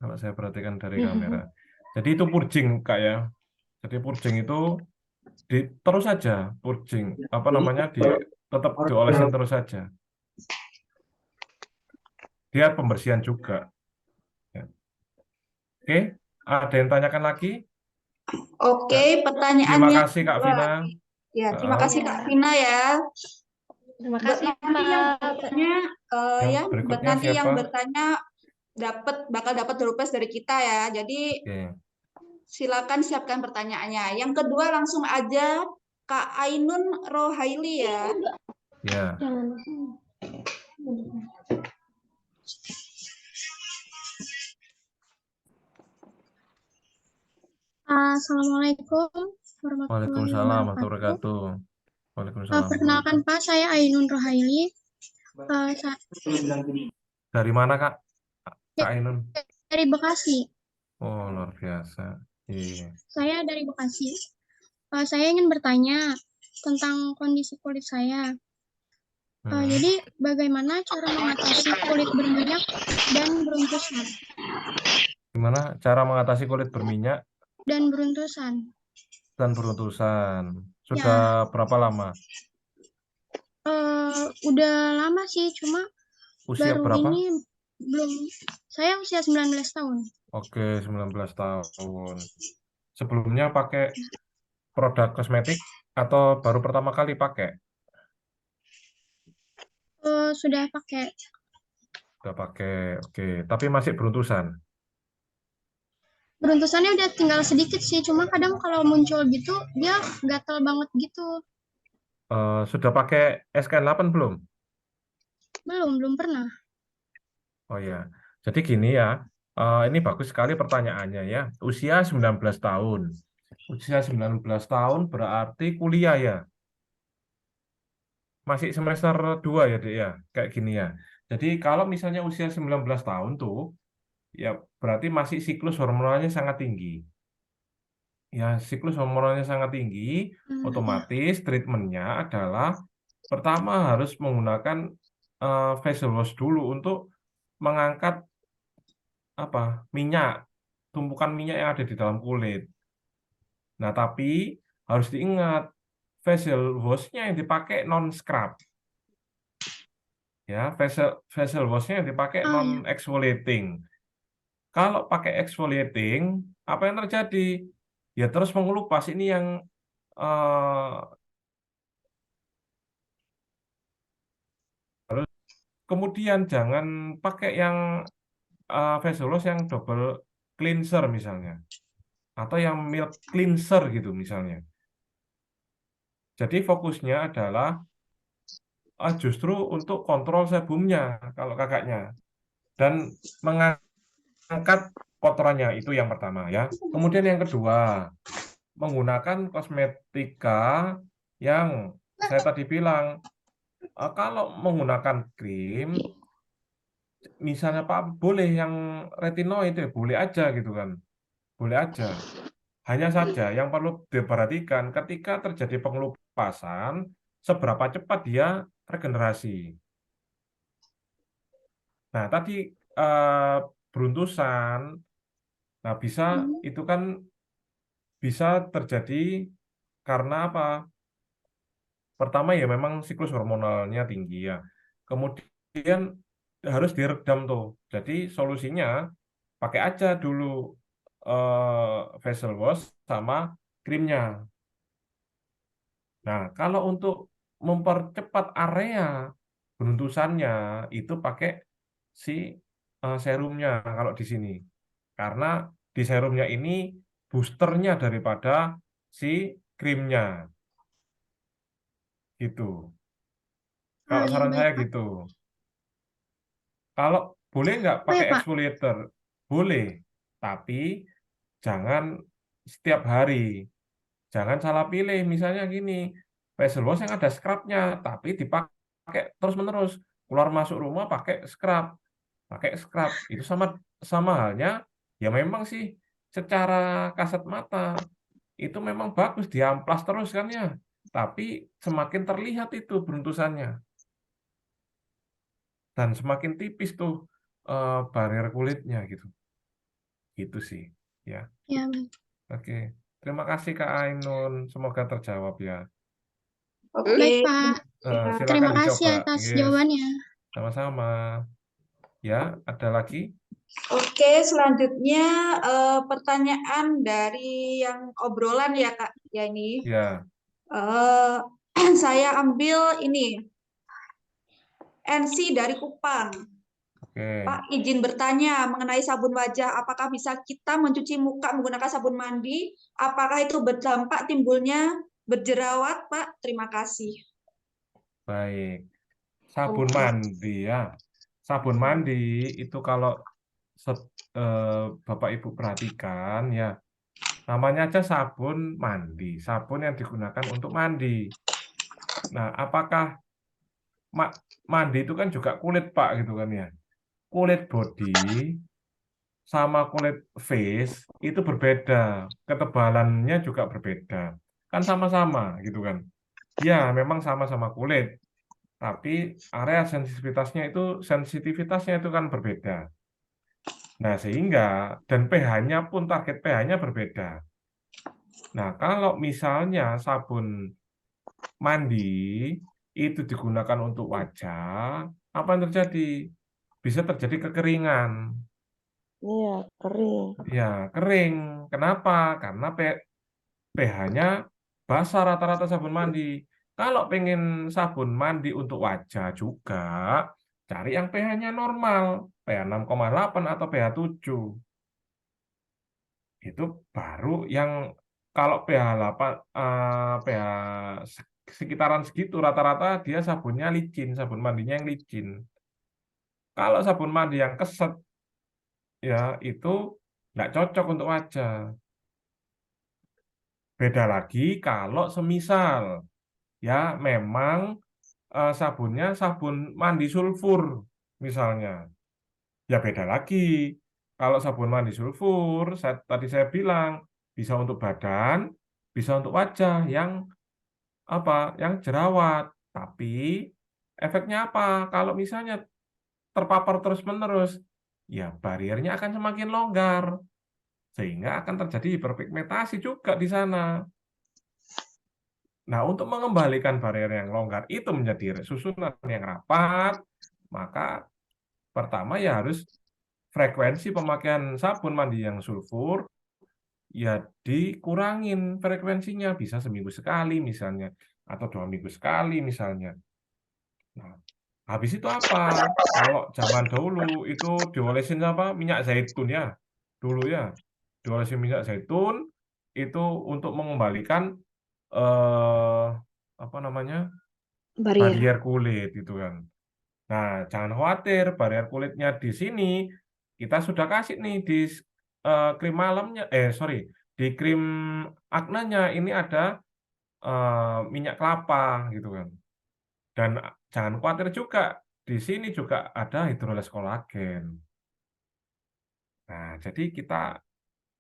kalau saya perhatikan dari kamera. Jadi itu purging Kak ya. Jadi purging itu terus saja purging, apa namanya, tetap diolesin terus saja. Dia pembersihan juga. Ya. Oke, ada yang tanyakan lagi? Oke, Terima pertanyaannya kasih Kak Vina. ya, terima kasih Kak Vina ya. Terima kasih Nanti yang Pak. bertanya Yang berikutnya nanti yang siapa? bertanya bakal dapat door prize dari kita ya. Jadi Oke. silakan siapkan pertanyaannya. Yang kedua langsung aja Kak Ainun Rohaili ya. Ya. Jangan. Assalamualaikum warahmatullahi Waalaikumsalam warahmatullahi wabarakatuh. wabarakatuh. Waalaikumsalam. Perkenalkan Pak, saya Ainun Rohaili. Dari mana Kak? Kak Ainun? Dari Bekasi. Oh, luar biasa. Iya. Saya dari Bekasi. Saya ingin bertanya tentang kondisi kulit saya. Jadi bagaimana cara mengatasi kulit berminyak dan beruntusan? Gimana cara mengatasi kulit berminyak Dan beruntusan. dan beruntusan? Sudah berapa lama? Udah lama sih, cuma Usia baru berapa? ini belum. Saya usia 19 tahun. Oke, 19 tahun. Sebelumnya pakai produk kosmetik atau baru pertama kali pakai? Sudah pakai. Sudah pakai, oke. Tapi masih beruntusan? Beruntusannya udah tinggal sedikit sih, cuma kadang kalau muncul gitu, dia gatal banget gitu. Sudah pakai SK8 belum? Belum pernah. Oh ya, jadi gini ya, ini bagus sekali pertanyaannya ya. Usia 19 tahun. Usia 19 tahun berarti kuliah ya. Masih semester 2 ya, Dek ya. Kayak gini ya. Jadi kalau misalnya usia 19 tahun tuh, ya berarti masih siklus hormonalnya sangat tinggi. Ya, siklus hormonalnya sangat tinggi, otomatis treatmentnya adalah pertama harus menggunakan facial wash dulu untuk mengangkat minyak, tumpukan minyak yang ada di dalam kulit. Nah, tapi harus diingat facial wash-nya yang dipakai non scrub. Ya, facial wash-nya yang dipakai Oh non ya. exfoliating. Kalau pakai exfoliating, apa yang terjadi? Ya terus mengelupas ini yang kemudian jangan pakai yang facial wash yang double cleanser misalnya, atau yang milk cleanser gitu misalnya. Jadi fokusnya adalah justru untuk kontrol sebumnya kalau kakaknya, dan mengangkat kotorannya, itu yang pertama ya. Kemudian yang kedua, menggunakan kosmetika yang saya tadi bilang, kalau menggunakan krim, misalnya Pak, boleh yang retinoid ya, boleh aja gitu kan, boleh aja. Hanya saja yang perlu diperhatikan ketika terjadi pengelupasan, seberapa cepat dia regenerasi. Nah, tadi beruntusan, nah itu kan bisa terjadi karena apa? Pertama ya memang siklus hormonalnya tinggi ya. Kemudian harus diredam tuh. Jadi solusinya pakai aja dulu facial wash sama krimnya. Nah, kalau untuk mempercepat area beruntusannya itu pakai si serumnya kalau di sini. Karena di serumnya ini boosternya daripada si krimnya. Gitu. Oh Kalau ya, saran baik saya Pak. gitu. Kalau boleh nggak Oh pakai ya Pak. exfoliator? Boleh. Tapi jangan setiap hari. Jangan salah pilih. Misalnya gini, facial wash yang ada scrubnya, tapi dipakai terus-menerus. Keluar masuk rumah pakai scrub. Pakai scrub. Itu sama halnya, ya memang sih secara kasat mata, itu memang bagus, diamplas terus kan ya. Tapi semakin terlihat itu beruntusannya. Dan semakin tipis tuh barrier kulitnya gitu. Gitu sih. Ya. Ya, baik. Oke. Terima kasih Kak Ainun. Semoga terjawab ya. Oke, Baik Pak. ya. Silakan Terima kasih dicoba. atas Yes. jawabannya. Sama-sama. Ya, ada lagi? Oke, selanjutnya pertanyaan dari yang obrolan ya Kak. Ya ini. Ya. Saya ambil ini. NC dari Kupang. Oke. Pak, izin bertanya mengenai sabun wajah. Apakah bisa kita mencuci muka menggunakan sabun mandi? Apakah itu berdampak timbulnya berjerawat, Pak? Terima kasih. Baik. Sabun mandi ya. Sabun mandi itu kalau Bapak Ibu perhatikan ya, namanya aja sabun mandi, sabun yang digunakan untuk mandi. Nah, apakah mandi itu kan juga kulit Pak gitu kan ya. Kulit body sama kulit face itu berbeda, ketebalannya juga berbeda. Kan sama-sama gitu kan. Ya, memang sama-sama kulit, tapi area sensitivitasnya itu kan berbeda. Nah, sehingga dan pH-nya pun target pH-nya berbeda. Nah, kalau misalnya sabun mandi itu digunakan untuk wajah, apa yang terjadi? Bisa terjadi kekeringan. Iya, kering. Ya, kering. Kenapa? Karena pH-nya basah rata-rata sabun mandi. Kalau pengen sabun mandi untuk wajah juga, cari yang pH-nya normal, pH 6,8 atau pH 7. Itu baru yang kalau pH 8, pH sekitaran segitu rata-rata dia sabunnya licin, sabun mandinya yang licin. Kalau sabun mandi yang keset, ya itu nggak cocok untuk wajah. Beda lagi kalau semisal ya memang sabunnya sabun mandi sulfur misalnya, ya beda lagi. Kalau sabun mandi sulfur, tadi saya bilang bisa untuk badan, bisa untuk wajah yang yang jerawat. Tapi efeknya apa? Kalau misalnya terpapar terus-menerus, ya bariernya akan semakin longgar, sehingga akan terjadi hiperpigmentasi juga di sana. Nah, untuk mengembalikan barrier yang longgar itu menjadi susunan yang rapat, maka pertama ya harus frekuensi pemakaian sabun mandi yang sulfur ya dikurangin frekuensinya, bisa seminggu sekali misalnya, atau 2 minggu sekali misalnya. Nah, habis itu apa? Kalau zaman dahulu itu diolesin apa? Minyak zaitun ya, dulu ya, diolesin minyak zaitun itu untuk mengembalikan apa namanya Barrier. barrier kulit itu kan. Nah, jangan khawatir, barrier kulitnya di sini kita sudah kasih nih di krim malamnya, sorry, di krim aknenya ini ada minyak kelapa gitu kan. Dan jangan khawatir juga, di sini juga ada hidroles kolagen. Nah, jadi kita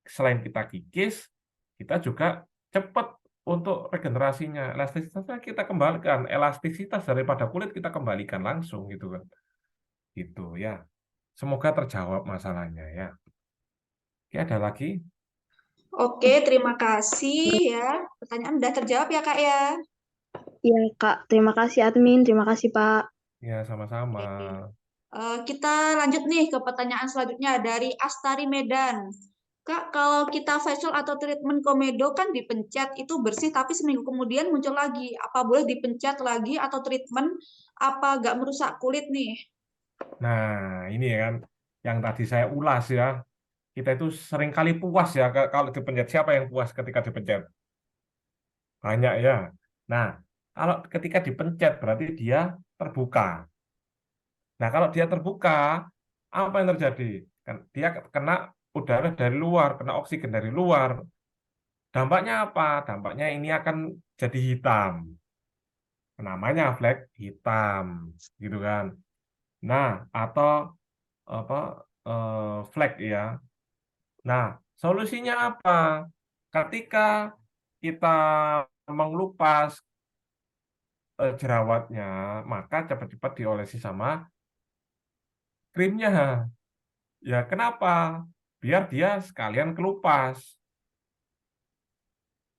selain kita kikis, kita juga cepat untuk regenerasinya. Elastisitasnya kita kembalikan, elastisitas daripada kulit kita kembalikan langsung gitu kan. Gitu ya. Semoga terjawab masalahnya ya. Oke, ada lagi? Oke, terima kasih ya. Pertanyaan udah terjawab ya, Kak ya. Iya, Kak. Terima kasih admin. Terima kasih, Pak. Ya, sama-sama. Kita lanjut nih ke pertanyaan selanjutnya dari Astari Medan. Kak, kalau kita facial atau treatment komedo kan dipencet itu bersih, tapi seminggu kemudian muncul lagi. Apa boleh dipencet lagi atau treatment? Apa nggak merusak kulit nih? Nah, ini ya kan yang tadi saya ulas ya. Kita itu sering kali puas ya kalau dipencet. Siapa yang puas ketika dipencet? Banyak ya. Nah, kalau ketika dipencet berarti dia terbuka. Nah, kalau dia terbuka, apa yang terjadi? Dia kena udara dari luar, kena oksigen dari luar. Dampaknya apa? Dampaknya ini akan jadi hitam. Namanya flek hitam, gitu kan. Nah, atau apa flek ya. Nah, solusinya apa? Ketika kita mengelupas jerawatnya, maka cepat-cepat diolesi sama krimnya. Ya, kenapa? Biar dia sekalian kelupas.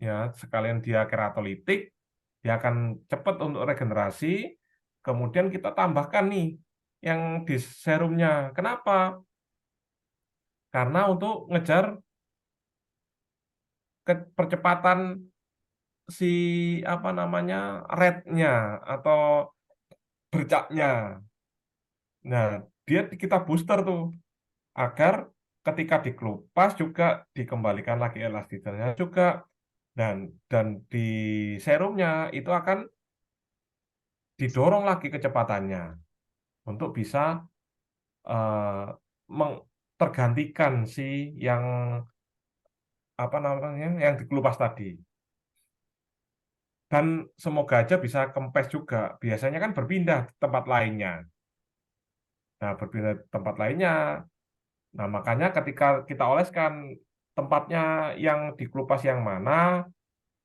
Ya, sekalian dia keratolitik, dia akan cepat untuk regenerasi. Kemudian kita tambahkan nih yang di serumnya. Kenapa? Karena untuk ngejar percepatan si apa namanya rate-nya atau bercaknya. Nah, dia kita booster tuh agar ketika dikelupas juga dikembalikan lagi elastisitasnya juga dan di serumnya itu akan didorong lagi kecepatannya untuk bisa tergantikan si yang apa namanya yang dikelupas tadi. Dan semoga aja bisa kempes juga. Biasanya kan berpindah tempat lainnya. Nah, berpindah tempat lainnya. Nah, makanya ketika kita oleskan tempatnya yang dikelupas yang mana,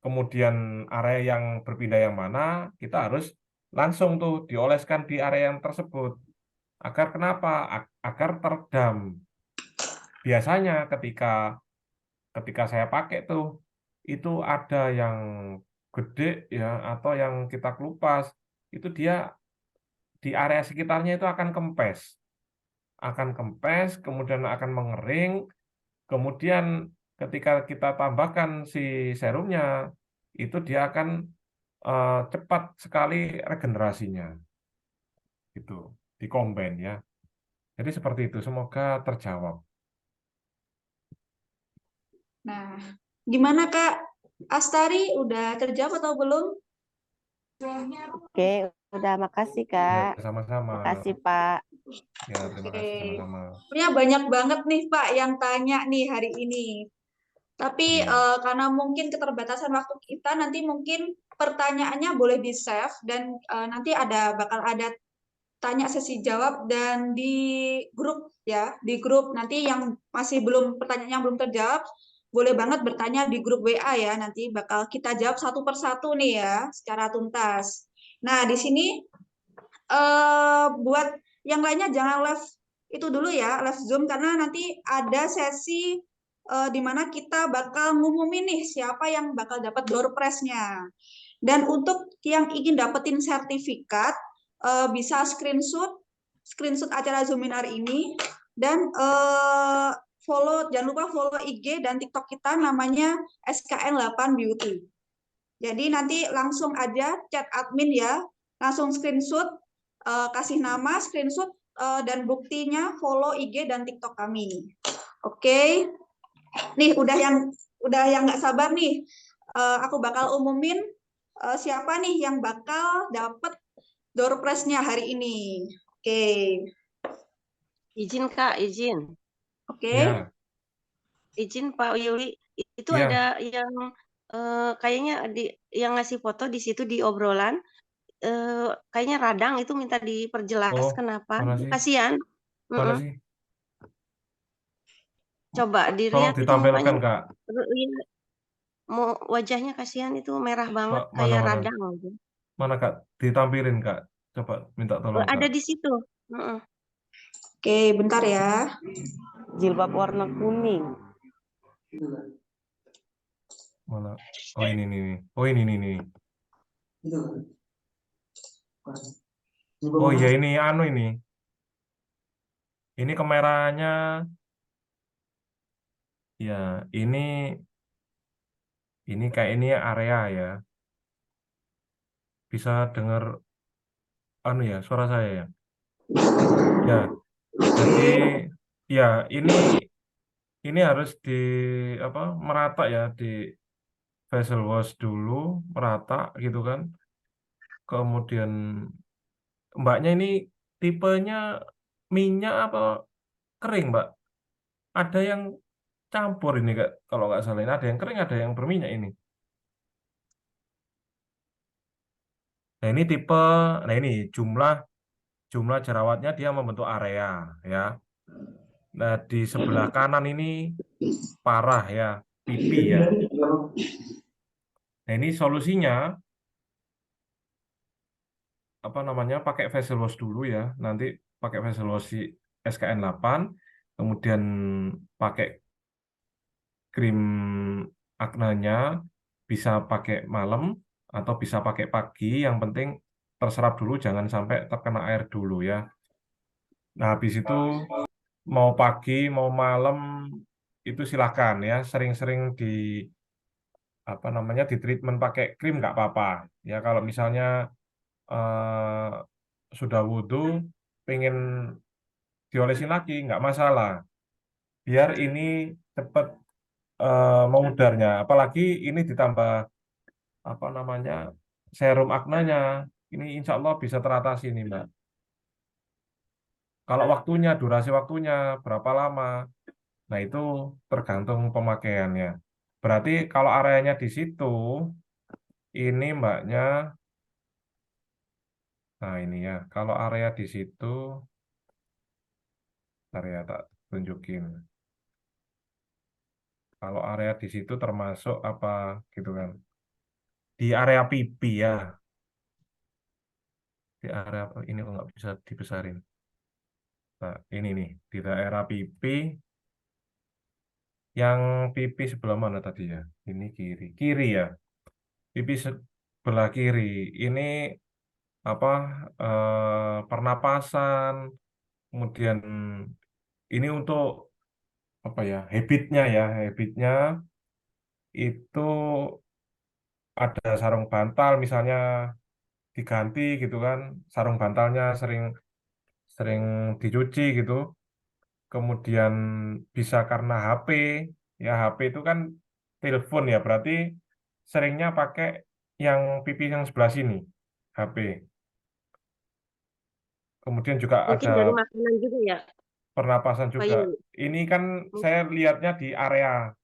kemudian area yang berpindah yang mana, kita harus langsung tuh dioleskan di area yang tersebut. Agar kenapa? Agar teredam. Biasanya ketika saya pakai tuh, itu ada yang gede ya atau yang kita kelupas, itu dia di area sekitarnya itu akan kempes, kemudian akan mengering, kemudian ketika kita tambahkan si serumnya, itu dia akan cepat sekali regenerasinya, gitu, di combine ya. Jadi seperti itu, semoga terjawab. Nah, gimana Kak Astari? Udah terjawab atau belum? Oke, udah makasih Ya, Kak. sama-sama. Makasih Pak. Ya, terima kasih sama-sama. Sebenarnya banyak banget nih Pak yang tanya nih hari ini. Tapi Ya. karena mungkin keterbatasan waktu kita, nanti mungkin pertanyaannya boleh di-save dan nanti bakal ada tanya sesi jawab dan di grup ya, di grup nanti yang masih belum pertanyaan yang belum terjawab, boleh banget bertanya di grup WA ya, nanti bakal kita jawab satu persatu nih ya, secara tuntas. Nah, di sini buat yang lainnya jangan live itu dulu ya, live Zoom, karena nanti ada sesi di mana kita bakal ngumumin nih siapa yang bakal dapat door prize-nya. Dan untuk yang ingin dapetin sertifikat, bisa screenshot acara Zoominar ini, dan jangan lupa follow IG dan TikTok kita namanya SKN 8 Beauty. Jadi nanti langsung aja chat admin ya, langsung screenshot, kasih nama, screenshot, dan buktinya follow IG dan TikTok kami. Oke, nih udah yang nggak sabar nih, aku bakal umumin siapa nih yang bakal dapet door prize-nya hari ini. Oke, Izin Kak, izin. oke. Ya, Izin Pak Yuli. Itu ya. ada yang kayaknya yang ngasih foto di situ di obrolan. Kayaknya radang itu minta diperjelas Oh, kenapa. mana sih? Kasihan. Mana Mm-mm. sih? Coba Tolong dilihat itu ditampilkan, mukanya. Kak. Iya, wajahnya kasihan itu merah banget Mana, kayak mana? radang gitu. Mana, Kak? Ditampilin, Kak. Coba minta tolong, Ada Kak. di situ. Mm-mm. Oke, bentar ya. Jilbab warna kuning. Mana? Oh, ini nih. Oh, ini nih. Oh iya, ini ini. Ini kameranya. Ya, ini kayak ini area ya. Bisa dengar ya suara saya ya. Ya, jadi ya ini harus merata ya, di vessel wash dulu, merata gitu kan. Kemudian mbaknya ini tipenya minyak apa kering, Mbak? Ada yang campur ini, Kak, kalau nggak salah. Ini ada yang kering, ada yang berminyak ini. Nah, ini ini jumlah jerawatnya dia membentuk area ya. Nah, di sebelah kanan ini parah ya, pipi ya. Nah, ini solusinya pakai facial wash dulu ya. Nanti pakai facial wash si SKN 8, kemudian pakai krim aknanya, bisa pakai malam atau bisa pakai pagi, yang penting terserap dulu, jangan sampai terkena air dulu ya. Nah, habis itu mau pagi, mau malam itu silakan ya, sering-sering di treatment pakai krim nggak apa-apa. Ya kalau misalnya eh, sudah wudhu, pengen diolesin lagi nggak masalah. Biar ini cepat memudarnya. Apalagi ini ditambah serum aknanya. Ini insya Allah bisa teratasi nih, Mbak. Kalau durasi waktunya berapa lama? Nah, itu tergantung pemakaiannya. Berarti kalau areanya di situ, ini mbaknya, nah ini ya, kalau area di situ, bentar ya, tak tunjukin. Kalau area di situ termasuk apa gitu kan? Di area pipi ya, di area ini kok nggak bisa dibesarin. Nah, ini nih, di daerah pipi, yang pipi sebelah mana tadi ya? Ini kiri ya. Pipi sebelah kiri ini pernapasan, kemudian ini untuk habitnya itu ada sarung bantal misalnya diganti gitu kan, sarung bantalnya sering sering dicuci gitu. Kemudian bisa karena HP, ya HP itu kan telepon ya, berarti seringnya pakai yang pipi yang sebelah sini, HP. Kemudian juga Mungkin ada dari makanan juga ya, pernapasan Pak juga. Yuli. Ini kan saya lihatnya di area,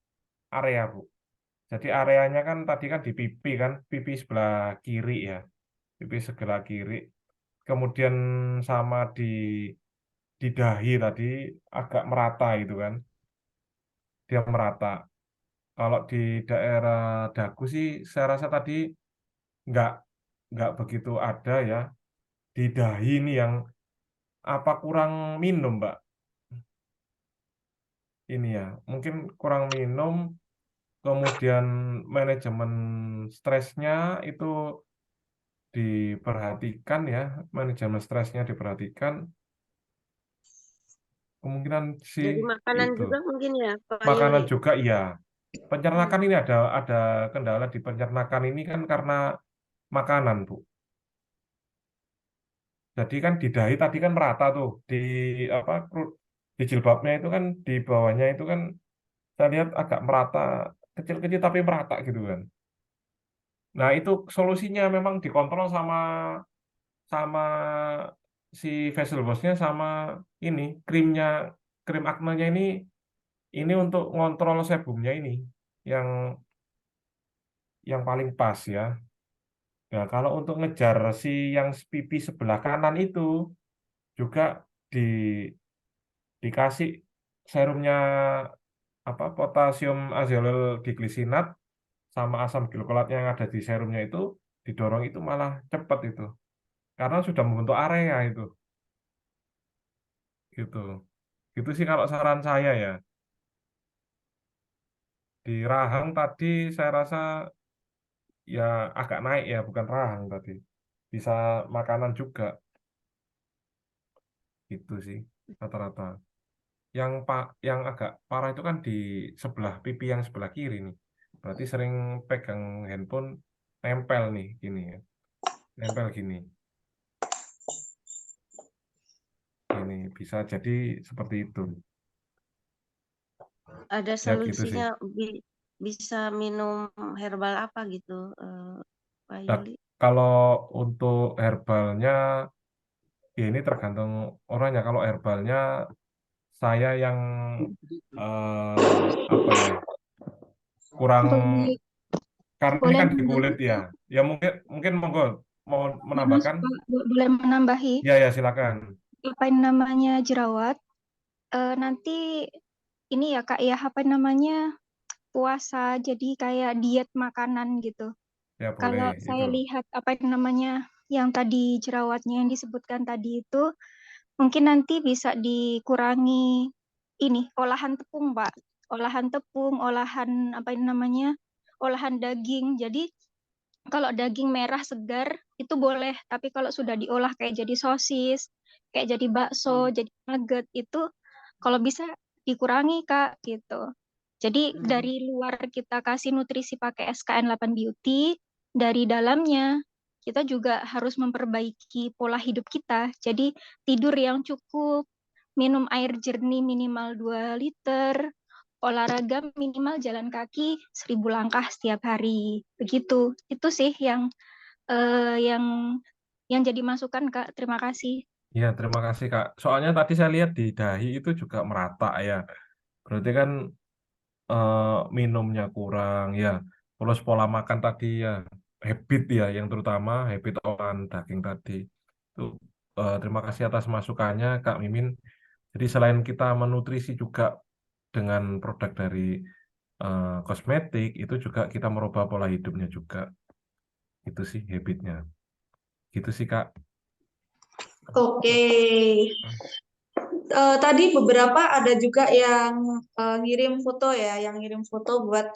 Bu. Jadi areanya kan tadi kan di pipi kan, pipi sebelah kiri ya, pipi sebelah kiri. Kemudian sama di dahi tadi agak merata gitu kan, dia merata. Kalau di daerah dagu sih saya rasa tadi nggak nggak begitu ada ya. Di dahi ini yang apa kurang minum, Mbak? Ini ya, mungkin kurang minum kemudian manajemen stresnya itu diperhatikan ya, manajemen stresnya diperhatikan, kemungkinan sih Jadi makanan itu. juga mungkin ya, Pak Makanan Yuli. juga iya. Pencernaan ini ada kendala di pencernaan ini kan karena makanan, Bu. Jadi kan di dahi tadi kan merata tuh di apa di jilbabnya itu kan di bawahnya itu kan saya lihat agak merata, kecil-kecil tapi merata gitu kan. Nah, itu solusinya memang dikontrol sama sama si facial wash-nya sama ini krim aknenya ini untuk ngontrol sebumnya ini yang paling pas ya. Nah, kalau untuk ngejar si yang pipi sebelah kanan itu juga di dikasih serumnya apa potasium azelul diglisinat sama asam glukolat yang ada di serumnya itu didorong itu malah cepat itu karena sudah membentuk area itu gitu. Gitu sih kalau saran saya ya. Di rahang tadi saya rasa ya agak naik ya, bukan rahang tadi. Bisa makanan juga. Itu sih rata-rata. Yang agak parah itu kan di sebelah pipi yang sebelah kiri nih. Berarti sering pegang handphone nempel nih gini ya. Nempel gini. Ini bisa jadi seperti itu. Ada Ya gitu sih. solusinya bisa minum herbal apa gitu, Pak Nah, Yuli? kalau untuk herbalnya ya ini tergantung orangnya. Kalau herbalnya saya yang apa ya kurang Boleh, karena ini boleh kan di kulit nambahi, ya. Kak? Ya mungkin monggo mau Mas, menambahkan. Pak, boleh menambahi Ya ya silakan. apa yang namanya jerawat? Nanti ini ya Kak ya, apa namanya puasa, jadi kayak diet makanan gitu. Ya boleh Kalau itu. saya lihat apa yang namanya yang tadi jerawatnya yang disebutkan tadi itu, mungkin nanti bisa dikurangi ini olahan tepung, Pak. Olahan tepung, olahan apa ini namanya? Olahan daging. Jadi kalau daging merah segar itu boleh, tapi kalau sudah diolah kayak jadi sosis, kayak jadi bakso, jadi nugget itu kalau bisa dikurangi, Kak, gitu. Jadi dari luar kita kasih nutrisi pakai SKN 8 Beauty, dari dalamnya kita juga harus memperbaiki pola hidup kita. Jadi tidur yang cukup, minum air jernih minimal 2 liter, olahraga minimal jalan kaki 1000 langkah setiap hari. Begitu. Itu sih yang eh, yang yang jadi masukan, Kak. Terima kasih. Ya terima kasih Kak. Soalnya tadi saya lihat di dahi itu juga merata ya. Berarti kan minumnya kurang ya. Terus pola makan tadi ya habit ya yang terutama habit olahan daging tadi. Itu terima kasih atas masukannya Kak Mimin. Jadi selain kita menutrisi juga dengan produk dari kosmetik, itu juga kita merubah pola hidupnya juga. Itu sih habitnya. Gitu sih Kak. Oke. Tadi beberapa ada juga yang ngirim foto ya, yang ngirim foto buat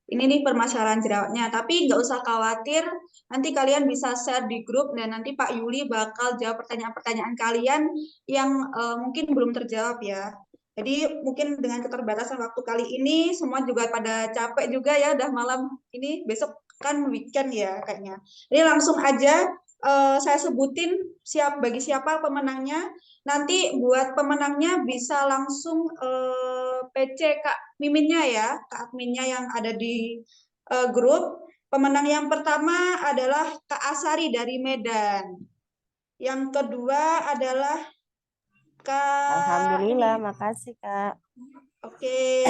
ini nih permasalahan jerawatnya. Tapi nggak usah khawatir, nanti kalian bisa share di grup dan nanti Pak Yuli bakal jawab pertanyaan-pertanyaan kalian yang mungkin belum terjawab ya. Jadi mungkin dengan keterbatasan waktu kali ini semua juga pada capek juga ya, udah malam ini, besok kan weekend ya kayaknya. Jadi langsung aja saya sebutin bagi siapa pemenangnya. Nanti buat pemenangnya bisa langsung PC Kak Miminnya ya, Kak adminnya yang ada di grup. Pemenang yang pertama adalah Kak Asari dari Medan. Yang kedua adalah Kak Alhamdulillah, ini. makasih Kak. Oke.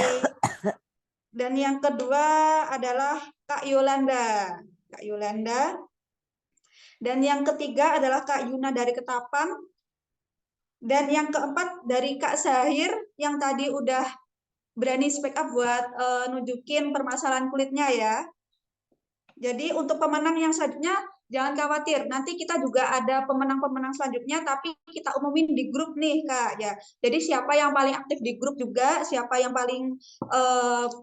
Dan yang kedua adalah Kak Yolanda. Kak Yolanda. Dan yang ketiga adalah Kak Yuna dari Ketapang. Dan yang keempat dari Kak Sahir yang tadi udah berani speak up buat nunjukin permasalahan kulitnya ya. Jadi untuk pemenang yang selanjutnya Jangan khawatir, nanti kita juga ada pemenang-pemenang selanjutnya, tapi kita umumin di grup nih, Kak. Ya, jadi siapa yang paling aktif di grup juga, siapa yang paling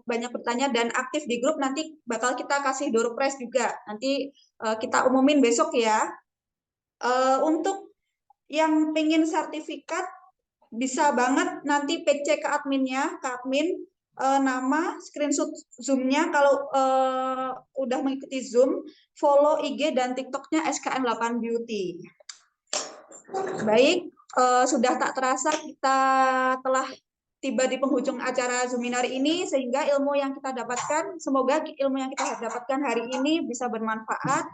banyak bertanya dan aktif di grup, nanti bakal kita kasih door prize juga. Nanti kita umumin besok ya. Untuk yang pengen sertifikat, bisa banget nanti PC ke adminnya, ke admin, nama, screenshot Zoom-nya kalau udah mengikuti Zoom, follow IG dan TikTok-nya SKN8 Beauty. Baik, sudah tak terasa kita telah tiba di penghujung acara Zoominar ini, sehingga ilmu yang kita dapatkan, semoga ilmu yang kita dapatkan hari ini bisa bermanfaat.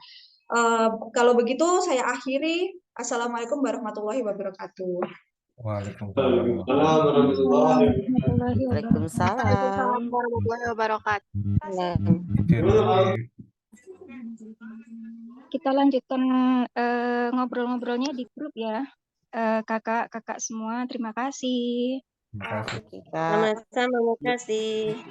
Kalau begitu saya akhiri. Assalamualaikum warahmatullahi wabarakatuh. Waalaikumsalam. Waalaikumsalam warahmatullahi wabarakatuh. Kita lanjutkan ngobrol-ngobrolnya di grup ya. Kakak-kakak semua, terima kasih. Terima kasih. Sama-sama, terima kasih.